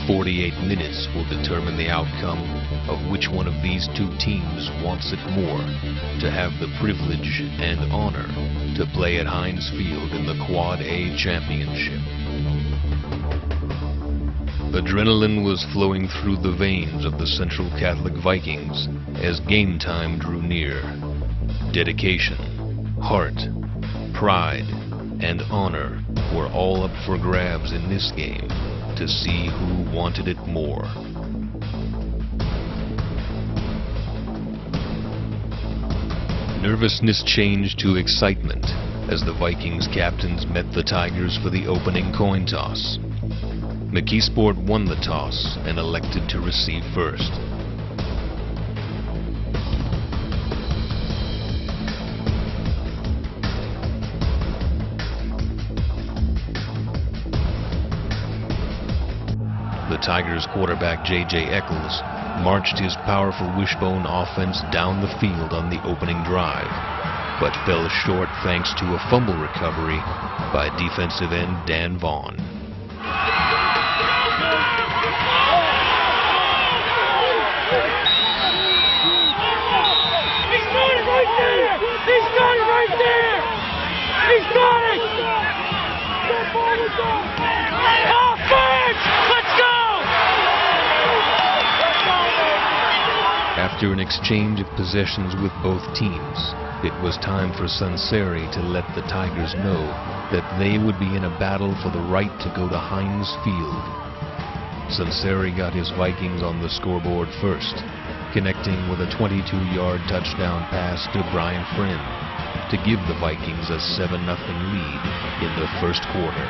48 minutes will determine the outcome of which one of these two teams wants it more to have the privilege and honor to play at Heinz Field in the Quad A Championship. Adrenaline was flowing through the veins of the Central Catholic Vikings as game time drew near. Dedication, heart, pride, and honor were all up for grabs in this game to see who wanted it more. Nervousness changed to excitement as the Vikings captains met the Tigers for the opening coin toss. McKeesport won the toss and elected to receive first. The Tigers quarterback J.J. Eccles marched his powerful wishbone offense down the field on the opening drive, but fell short thanks to a fumble recovery by defensive end Dan Vaughn. He's got it right there! He's got it right there! He's got it! Offense! Let's go! After an exchange of possessions with both teams, it was time for Sunseri to let the Tigers know that they would be in a battle for the right to go to Heinz Field. Sunseri got his Vikings on the scoreboard first, connecting with a 22-yard touchdown pass to Brian Friend to give the Vikings a 7-0 lead in the first quarter.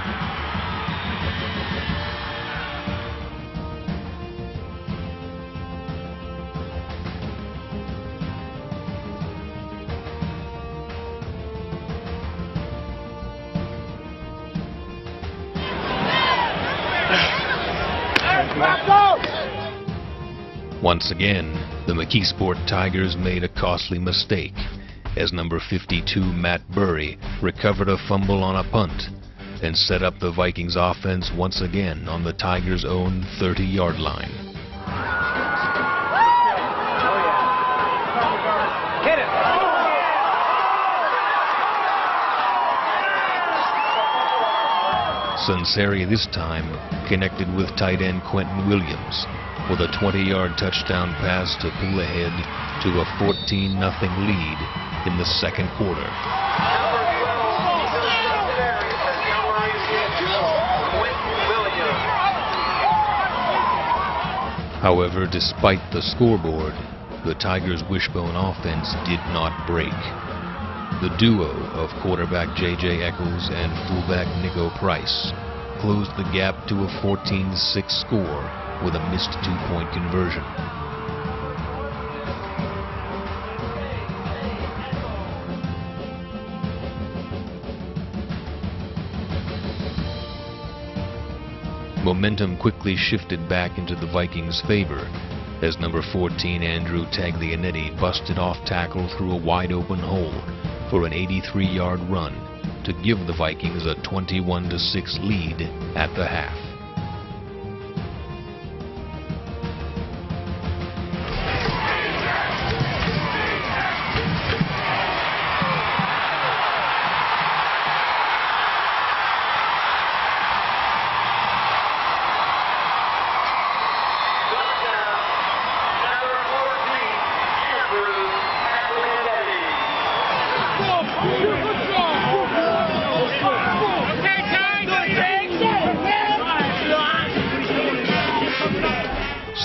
Once again, the McKeesport Tigers made a costly mistake, as number 52 Matt Burry recovered a fumble on a punt and set up the Vikings offense once again on the Tigers' own 30-yard line. Hit it! Sunseri this time connected with tight end Quentin Williams with a 20-yard touchdown pass to pull ahead to a 14-0 lead in the second quarter. However, despite the scoreboard, the Tigers' wishbone offense did not break. The duo of quarterback J.J. Eccles and fullback Nico Price closed the gap to a 14-6 score with a missed two-point conversion. Momentum quickly shifted back into the Vikings' favor as number 14 Andrew Taglianetti busted off tackle through a wide-open hole for an 83-yard run to give the Vikings a 21-6 lead at the half.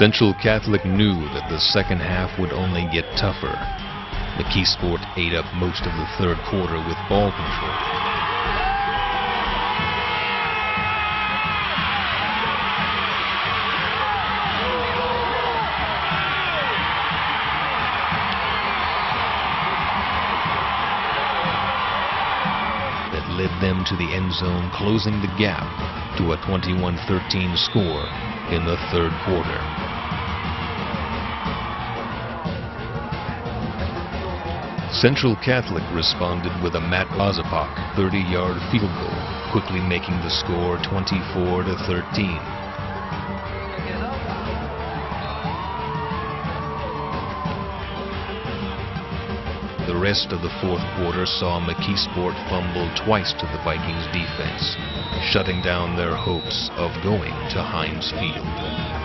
Central Catholic knew that the second half would only get tougher. McKeesport ate up most of the third quarter with ball control. That led them to the end zone, closing the gap to a 21-13 score in the third quarter. Central Catholic responded with a Matt Ozapak 30-yard field goal, quickly making the score 24-13. The rest of the fourth quarter saw McKeesport fumble twice to the Vikings defense, shutting down their hopes of going to Heinz Field.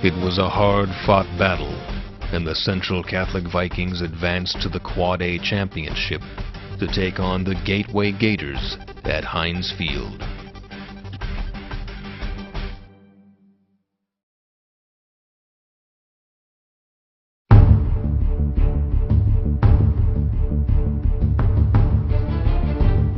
It was a hard-fought battle, and the Central Catholic Vikings advanced to the Quad A Championship to take on the Gateway Gators at Heinz Field.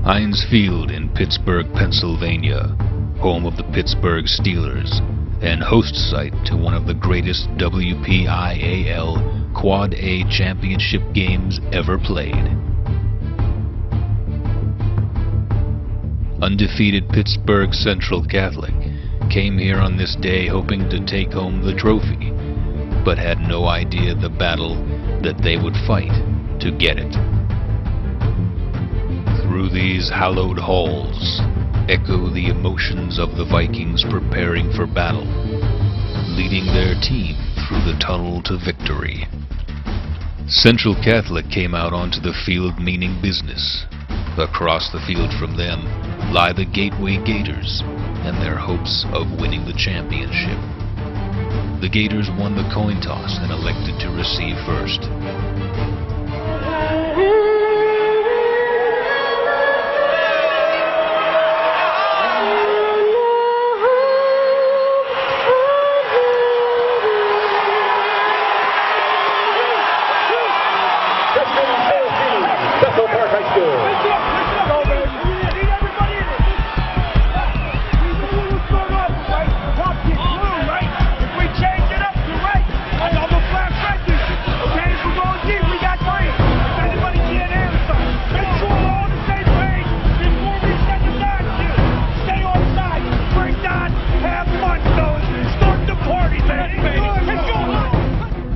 Heinz Field in Pittsburgh, Pennsylvania, home of the Pittsburgh Steelers, and host site to one of the greatest WPIAL Quad A championship games ever played. Undefeated Pittsburgh Central Catholic came here on this day hoping to take home the trophy, but had no idea the battle that they would fight to get it. Through these hallowed halls echo the emotions of the Vikings preparing for battle, leading their team through the tunnel to victory. Central Catholic came out onto the field meaning business. Across the field from them lie the Gateway Gators and their hopes of winning the championship. The Gators won the coin toss and elected to receive first.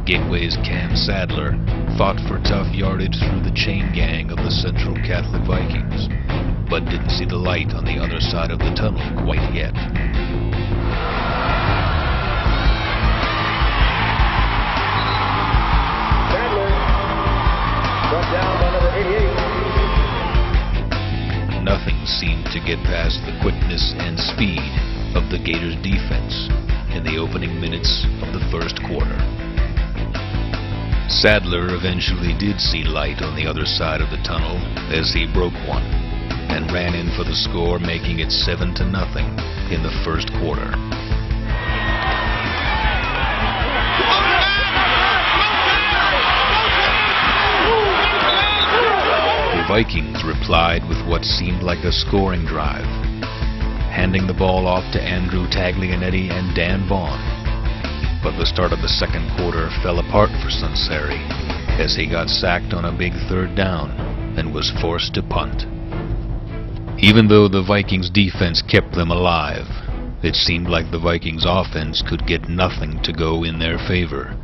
Gateway's Cam Sadler fought for tough yardage through the chain gang of the Central Catholic Vikings, but didn't see the light on the other side of the tunnel quite yet. Sadler, brought down by number 88. Nothing seemed to get past the quickness and speed of the Gators' defense in the opening minutes of the first quarter. Sadler eventually did see light on the other side of the tunnel as he broke one and ran in for the score, making it 7-0 in the first quarter. The Vikings replied with what seemed like a scoring drive, handing the ball off to Andrew Taglianetti and Dan Vaughn. But the start of the second quarter fell apart for Sunseri as he got sacked on a big third down and was forced to punt. Even though the Vikings defense kept them alive, it seemed like the Vikings offense could get nothing to go in their favor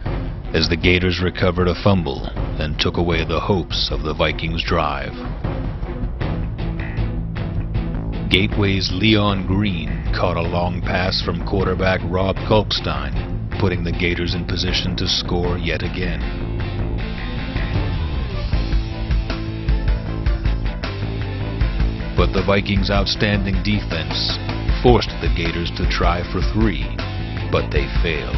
as the Gators recovered a fumble and took away the hopes of the Vikings drive. Gateway's Leon Green caught a long pass from quarterback Rob Kulkstein, putting the Gators in position to score yet again. But the Vikings' outstanding defense forced the Gators to try for 3, but they failed.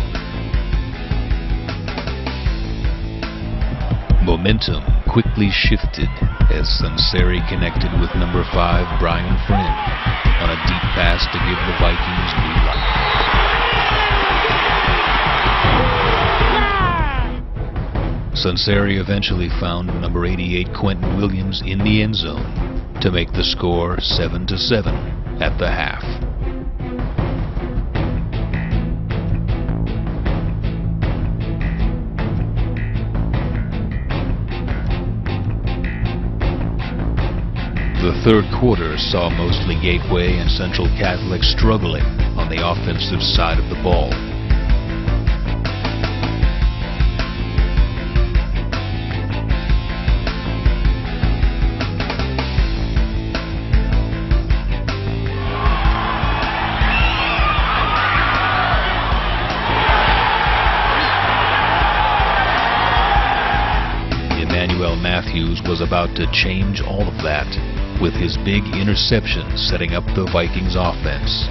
Momentum quickly shifted as Sunseri connected with number 5 Brian Friend on a deep pass to give the Vikings new life. Sunseri eventually found number 88 Quentin Williams in the end zone to make the score 7-7 at the half. The third quarter saw mostly Gateway and Central Catholic struggling on the offensive side of the ball. Matthews was about to change all of that with his big interception setting up the Vikings offense.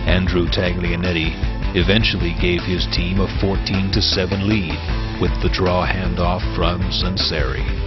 Andrew Taglianetti eventually gave his team a 14-7 lead with the draw handoff from Sunseri.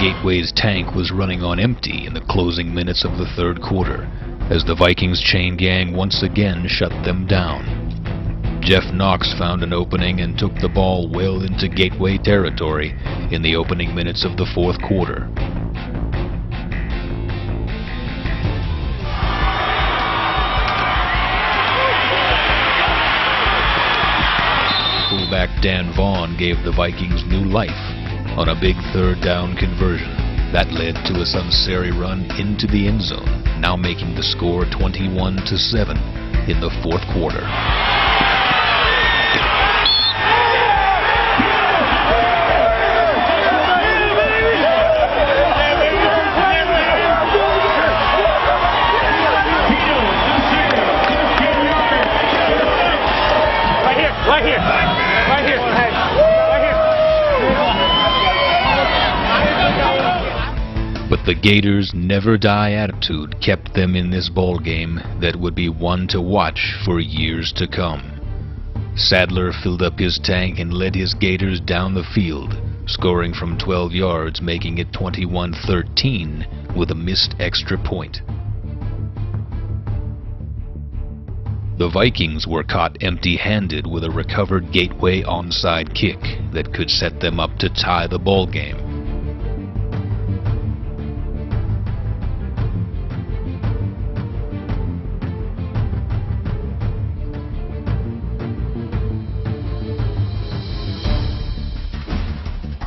Gateway's tank was running on empty in the closing minutes of the third quarter, as the Vikings chain gang once again shut them down. Jeff Knox found an opening and took the ball well into Gateway territory in the opening minutes of the fourth quarter. Fullback Dan Vaughn gave the Vikings new life on a big third down conversion that led to a Sunseri run into the end zone, now making the score 21-7 in the fourth quarter. Right here. But the Gators' never-die attitude kept them in this ball game that would be one to watch for years to come. Sadler filled up his tank and led his Gators down the field, scoring from 12 yards, making it 21-13 with a missed extra point. The Vikings were caught empty-handed with a recovered Gateway onside kick that could set them up to tie the ball game.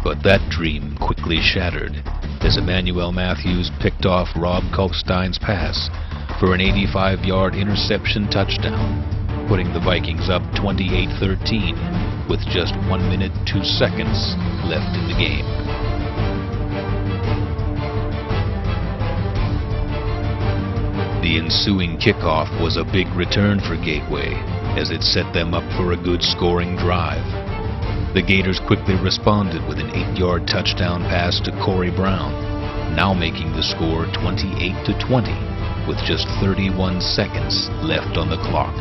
But that dream quickly shattered as Emmanuel Matthews picked off Rob Kalkstein's pass for an 85-yard interception touchdown, putting the Vikings up 28-13 with just 1 minute 2 seconds left in the game. The ensuing kickoff was a big return for Gateway as it set them up for a good scoring drive. The Gators quickly responded with an 8-yard touchdown pass to Corey Brown, now making the score 28-20 with just 31 seconds left on the clock.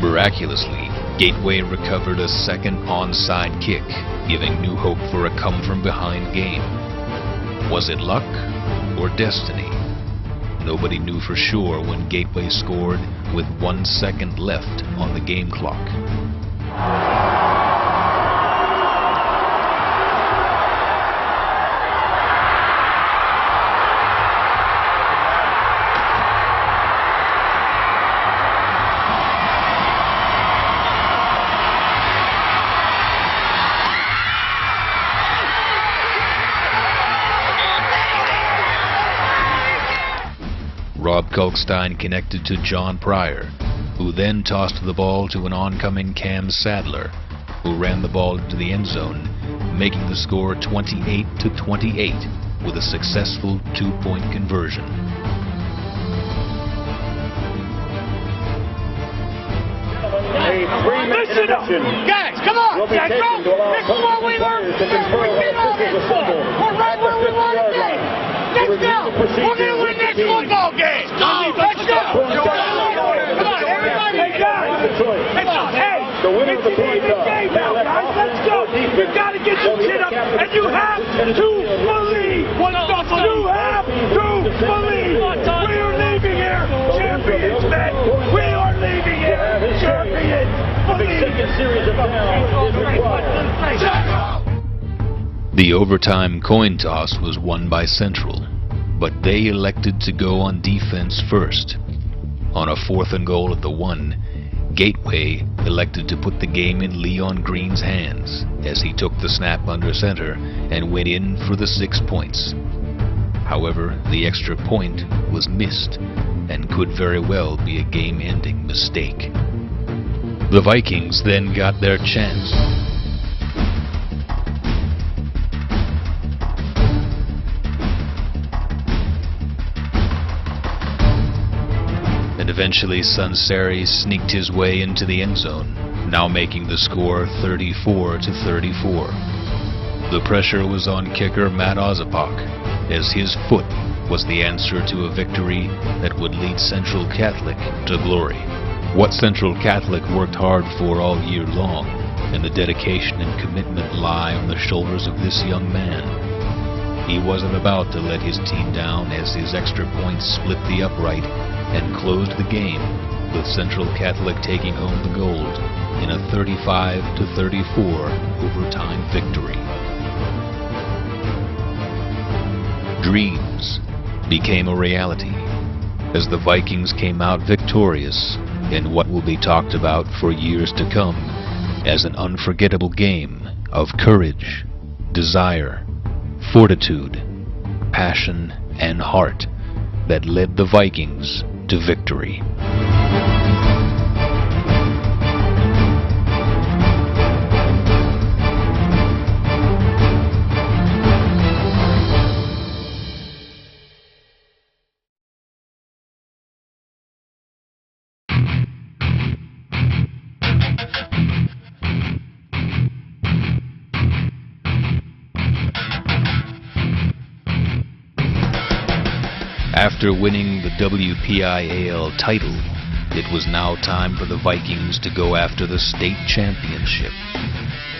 Miraculously, Gateway recovered a second onside kick, giving new hope for a come-from-behind game. Was it luck or destiny? Nobody knew for sure when Gateway scored with 1 second left on the game clock. Rob Kalkstein connected to John Pryor, who then tossed the ball to an oncoming Cam Sadler, who ran the ball into the end zone, making the score 28-28 with a successful 2-point conversion. Listen up! Guys, come on! This is what we learned! We did all this for! We're right where we want to be! Let's go! We're going to win this football game! Let's go! Come on, everybody! Hey, guys! Hey! The winner of the game now, guys! Let's go! You've got to get your chin up, and you have to believe! You have to believe! We are leaving here champions, men! We are leaving here champions! The overtime coin toss was won by Central, but they elected to go on defense first. On a 4th and goal at the 1, Gateway elected to put the game in Leon Green's hands as he took the snap under center and went in for the 6 points. However, the extra point was missed and could very well be a game-ending mistake. The Vikings then got their chance. And eventually Sunseri sneaked his way into the end zone, now making the score 34-34. The pressure was on kicker Matt Ozapak, as his foot was the answer to a victory that would lead Central Catholic to glory. What Central Catholic worked hard for all year long, and the dedication and commitment lie on the shoulders of this young man. He wasn't about to let his team down as his extra points split the upright and closed the game, with Central Catholic taking home the gold in a 35-34 overtime victory. Dreams became a reality as the Vikings came out victorious in what will be talked about for years to come as an unforgettable game of courage, desire, fortitude, passion, and heart that led the Vikings to victory. After winning the WPIAL title, it was now time for the Vikings to go after the state championship.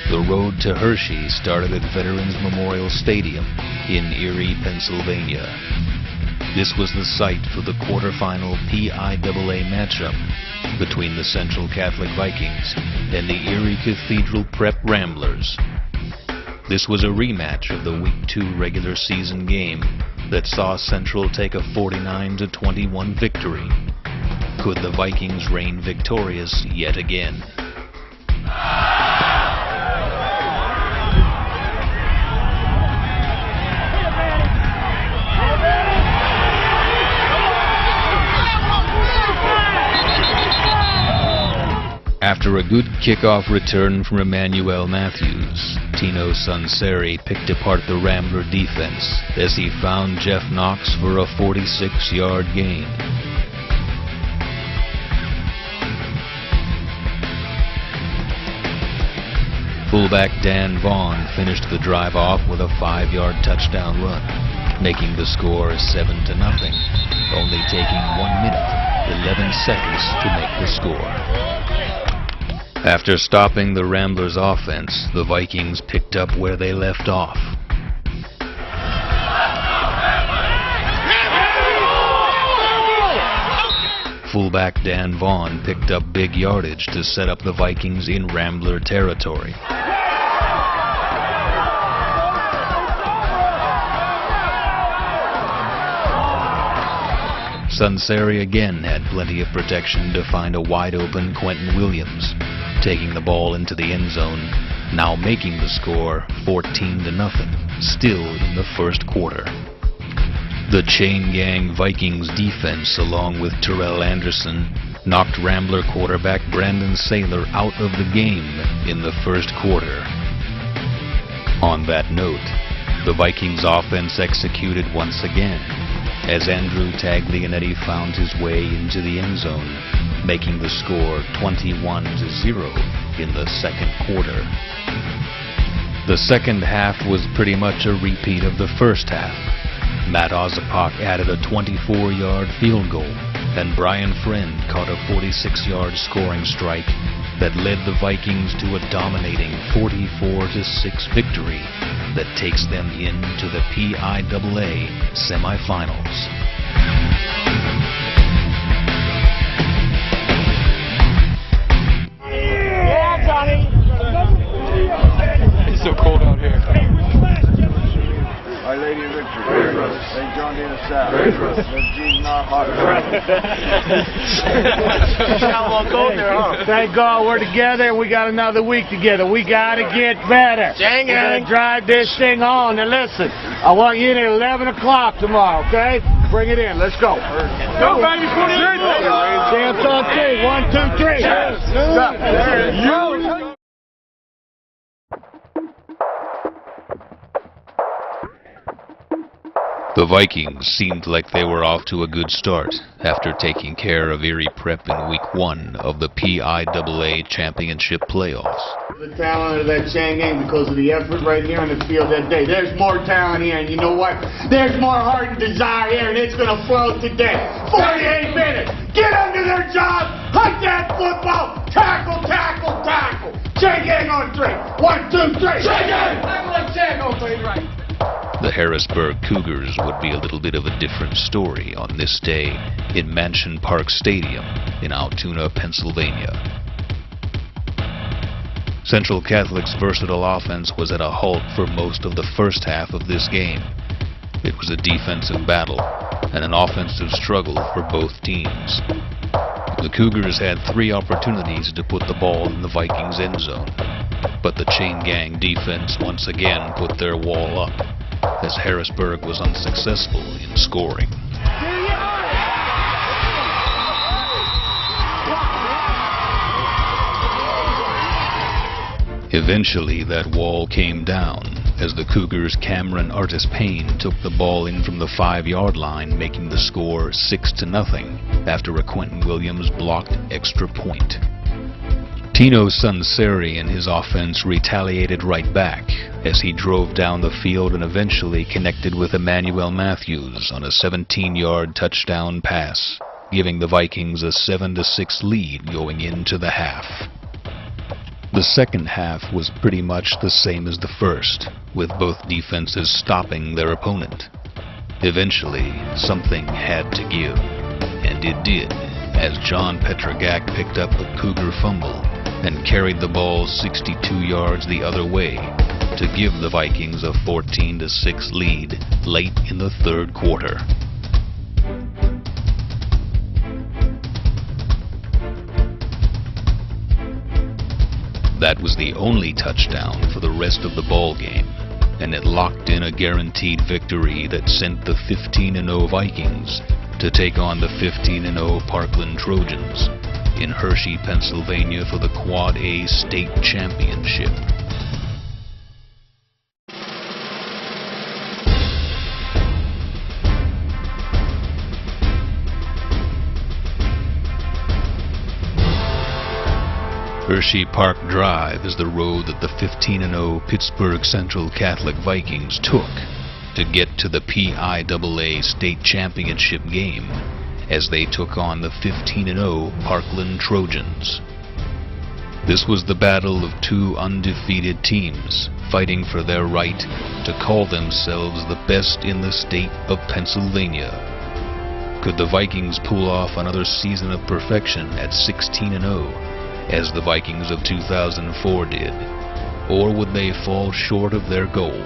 The road to Hershey started at Veterans Memorial Stadium in Erie, Pennsylvania. This was the site for the quarterfinal PIAA matchup between the Central Catholic Vikings and the Erie Cathedral Prep Ramblers. This was a rematch of the Week 2 regular season game that saw Central take a 49-21 victory. Could the Vikings reign victorious yet again? After a good kickoff return from Emmanuel Matthews, Tino Sunseri picked apart the Rambler defense as he found Jeff Knox for a 46-yard gain. Fullback Dan Vaughn finished the drive off with a 5-yard touchdown run, making the score 7-0, only taking 1 minute, 11 seconds to make the score. After stopping the Ramblers' offense, the Vikings picked up where they left off. Fullback Dan Vaughn picked up big yardage to set up the Vikings in Rambler territory. Sunseri again had plenty of protection to find a wide-open Quentin Williams, taking the ball into the end zone, now making the score 14-0, still in the first quarter. The Chain Gang Vikings defense, along with Terrell Anderson, knocked Rambler quarterback Brandon Saylor out of the game in the first quarter. On that note, the Vikings offense executed once again, as Andrew Taglianetti found his way into the end zone, making the score 21-0 in the second quarter. The second half was pretty much a repeat of the first half. Matt Ozapak added a 24-yard field goal, and Brian Friend caught a 46-yard scoring strike that led the Vikings to a dominating 44-6 victory that takes them into the PIAA semifinals. Yeah, Johnny! It's so cold out here. Our Lady of Victory. St. John D. the South. Let Jesus not hot. Thank God we're together and we got another week together. We got to get better. We're going to drive this thing on. And listen, I want you in at 11 o'clock tomorrow, okay? Bring it in. Let's go. Go, baby. Put it in. Dance on three. 1, 2, 3. The Vikings seemed like they were off to a good start after taking care of Erie Prep in Week 1 of the PIAA Championship playoffs. The talent of that chain game because of the effort right here on the field that day. There's more talent here, and you know what? There's more heart and desire here, and it's going to flow today. 48 minutes. Get under their job. Hunt that football. Tackle, tackle, tackle. Chain gang on 3. 1, 2, 3. Chain gang. Chain on 3, right. The Harrisburg Cougars would be a little bit of a different story on this day in Mansion Park Stadium in Altoona, Pennsylvania. Central Catholic's versatile offense was at a halt for most of the first half of this game. It was a defensive battle and an offensive struggle for both teams. The Cougars had 3 opportunities to put the ball in the Vikings' end zone, but the chain gang defense once again put their wall up, as Harrisburg was unsuccessful in scoring. Eventually, that wall came down as the Cougars' Cameron Artis Payne took the ball in from the 5-yard line, making the score 6-0 after a Quentin Williams blocked extra point. Tino Sunseri and his offense retaliated right back as he drove down the field and eventually connected with Emmanuel Matthews on a 17-yard touchdown pass, giving the Vikings a 7-6 lead going into the half. The second half was pretty much the same as the first, with both defenses stopping their opponent. Eventually, something had to give, and it did, as John Petrogak picked up a Cougar fumble and carried the ball 62 yards the other way to give the Vikings a 14-6 lead late in the third quarter. That was the only touchdown for the rest of the ball game, and it locked in a guaranteed victory that sent the 15-0 Vikings to take on the 15-0 Parkland Trojans in Hershey, Pennsylvania for the Quad A State Championship. Hershey Park Drive is the road that the 15-0 Pittsburgh Central Catholic Vikings took to get to the PIAA State Championship game as they took on the 15-0 Parkland Trojans. This was the battle of 2 undefeated teams fighting for their right to call themselves the best in the state of Pennsylvania. Could the Vikings pull off another season of perfection at 16-0? As the Vikings of 2004 did, or would they fall short of their goal?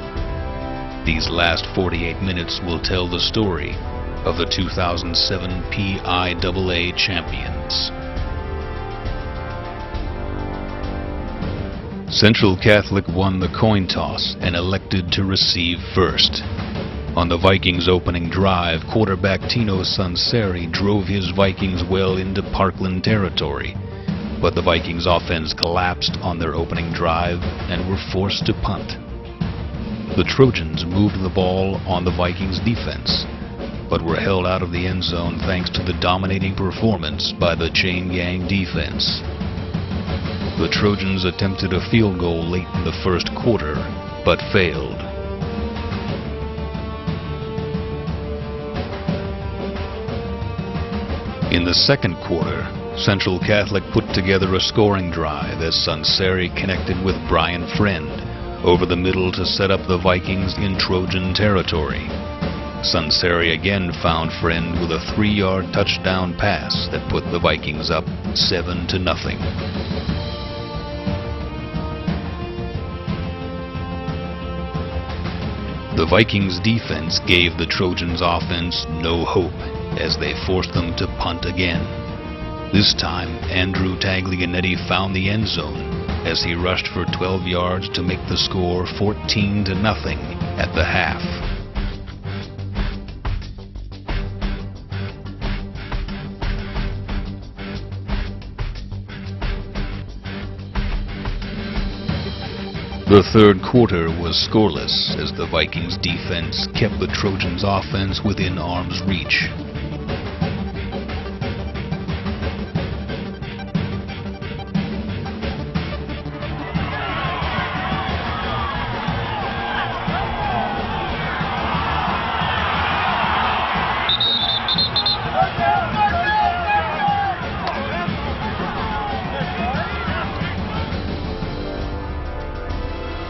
These last 48 minutes will tell the story of the 2007 PIAA champions. Central Catholic won the coin toss and elected to receive first. On the Vikings' opening drive, quarterback Tino Sunseri drove his Vikings well into Parkland territory, but the Vikings' offense collapsed on their opening drive and were forced to punt. The Trojans moved the ball on the Vikings' defense, but were held out of the end zone thanks to the dominating performance by the chain gang defense. The Trojans attempted a field goal late in the first quarter, but failed. In the second quarter, Central Catholic put together a scoring drive as Sunseri connected with Brian Friend over the middle to set up the Vikings in Trojan territory. Sunseri again found Friend with a 3-yard touchdown pass that put the Vikings up 7-0. The Vikings' defense gave the Trojans' offense no hope as they forced them to punt again. This time, Andrew Taglianetti found the end zone as he rushed for 12 yards to make the score 14-0 at the half. The third quarter was scoreless as the Vikings defense kept the Trojans' offense within arm's reach.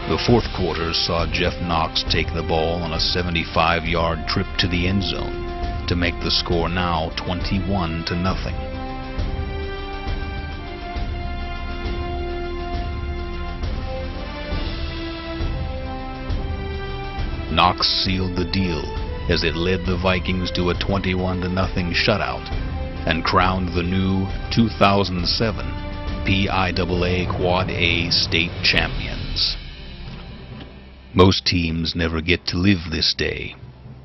The fourth quarter saw Jeff Knox take the ball on a 75-yard trip to the end zone to make the score now 21-0. Knox sealed the deal as it led the Vikings to a 21-0 shutout and crowned the new 2007 PIAA Quad A state champions. Most teams never get to live this day,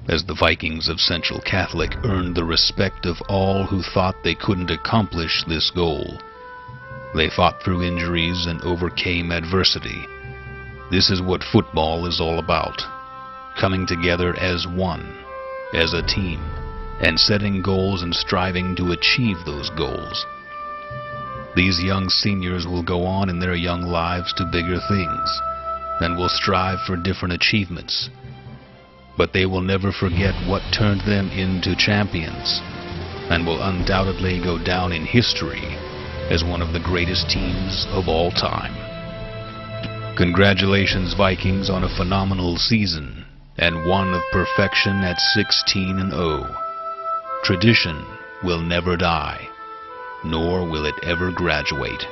as the Vikings of Central Catholic earned the respect of all who thought they couldn't accomplish this goal. They fought through injuries and overcame adversity. This is what football is all about, coming together as one, as a team, and setting goals and striving to achieve those goals. These young seniors will go on in their young lives to bigger things, and will strive for different achievements. But they will never forget what turned them into champions, and will undoubtedly go down in history as one of the greatest teams of all time. Congratulations, Vikings, on a phenomenal season, and one of perfection at 16-0. Tradition will never die, nor will it ever graduate.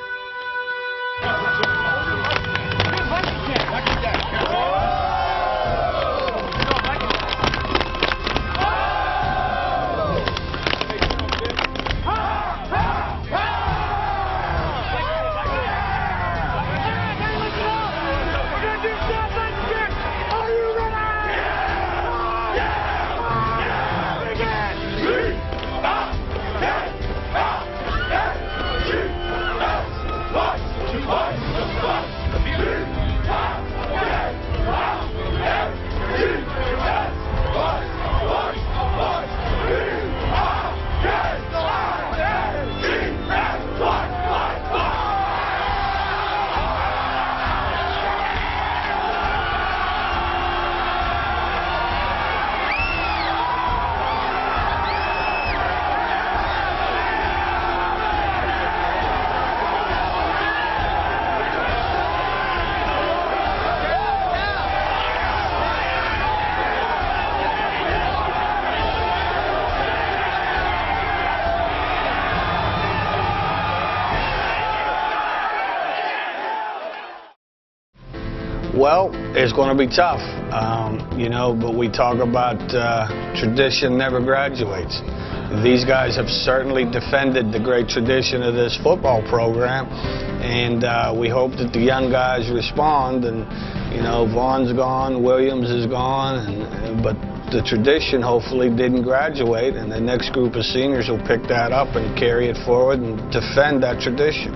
Well, it's going to be tough, but we talk about tradition never graduates. These guys have certainly defended the great tradition of this football program, and we hope that the young guys respond. And, Vaughn's gone, Williams is gone, but the tradition hopefully didn't graduate, and the next group of seniors will pick that up and carry it forward and defend that tradition.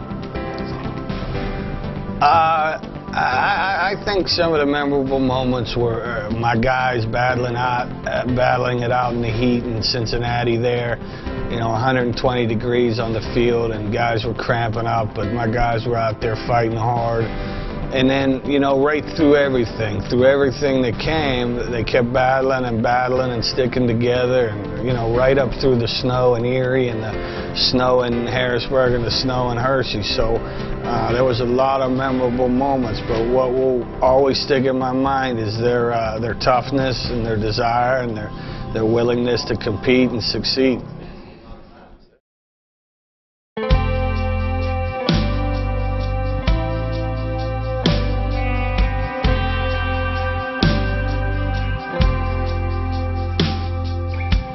I think some of the memorable moments were my guys battling it out in the heat in Cincinnati there. 120 degrees on the field, and guys were cramping up, but my guys were out there fighting hard. And then, right through everything that came, they kept battling and sticking together, and, right up through the snow in Erie and the snow in Harrisburg and the snow in Hershey. So there was a lot of memorable moments, but what will always stick in my mind is their toughness and their desire and their willingness to compete and succeed.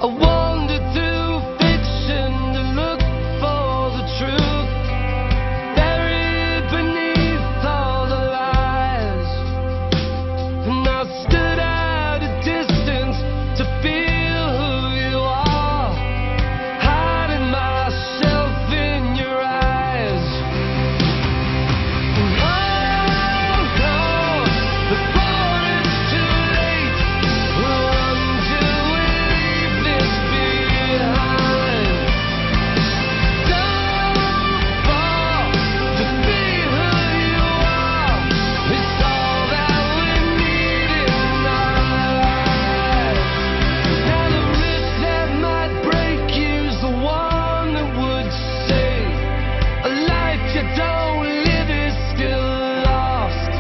I wandered through fiction to look for the you don't live is still lost.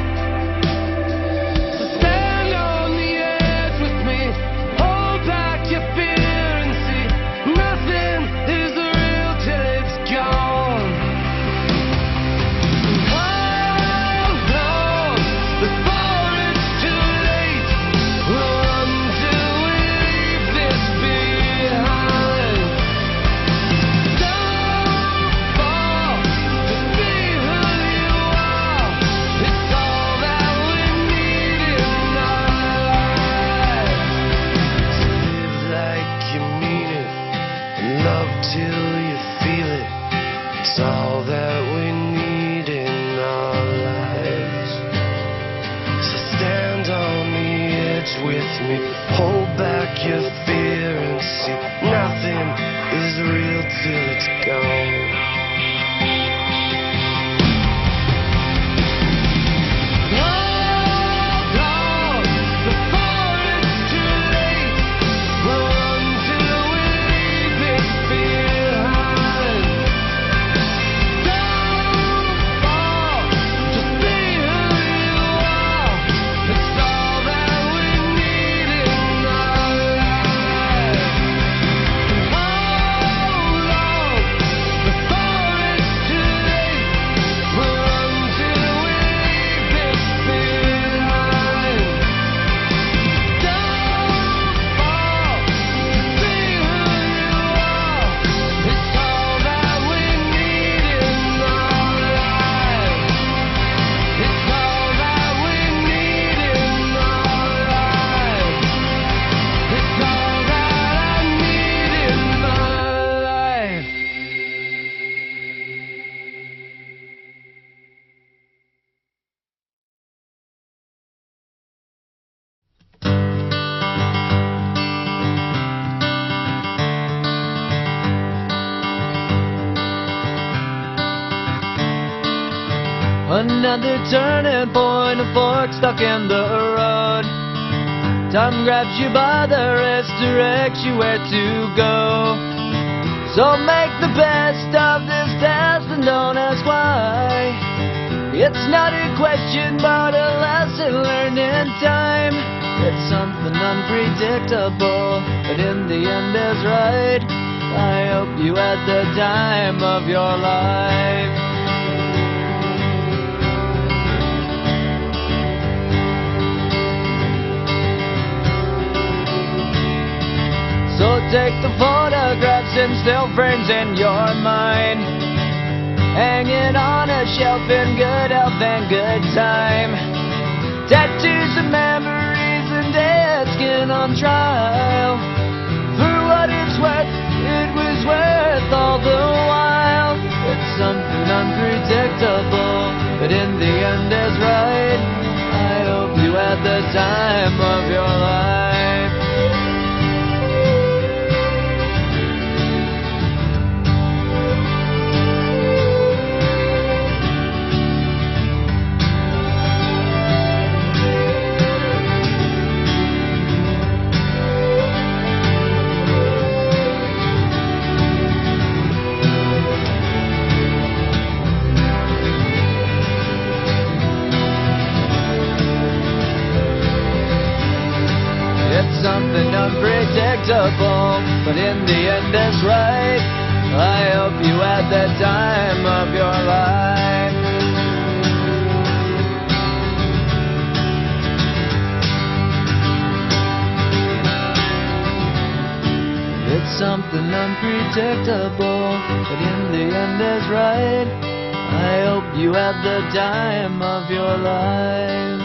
So stand on the edge with me, hold back your fear and see nothing is real till it's gone. Hold on before it's too late. Run till we leave this behind. Don't fall, just be who you are. It's all that we need in our lives. So live like you mean it, and love till you feel it. It's all that we need in our lives. So stand on the edge with me, hold back your fear and see nothing is real till it's gone. Hold on before it's too late. Run till we leave this behind. Don't fall, just be who you are. It's all that we need in our lives. Hold on before it's too late. Run till we leave this behind. Don't fall, just be who you are. It's all that we need in our lives. It's all that we need in our lives. It's all that I need in my life. Another turning point, a fork stuck in the road. Time grabs you by the wrist, directs you where to go. So make the best of this test and don't ask why. It's not a question but a lesson learned in time. It's something unpredictable, but in the end is right. I hope you had the time of your life. So take the photographs and still frames in your mind, hanging on a shelf in good health and good time. Tattoos of memories and dead skin on trial. For what it's worth, it was worth all the while. It's something unpredictable, but in the end is right. I hope you had the time of your life. Something unpredictable, but in the end is right. I hope you had the time of your life. It's something unpredictable, but in the end is right. I hope you had the time of your life.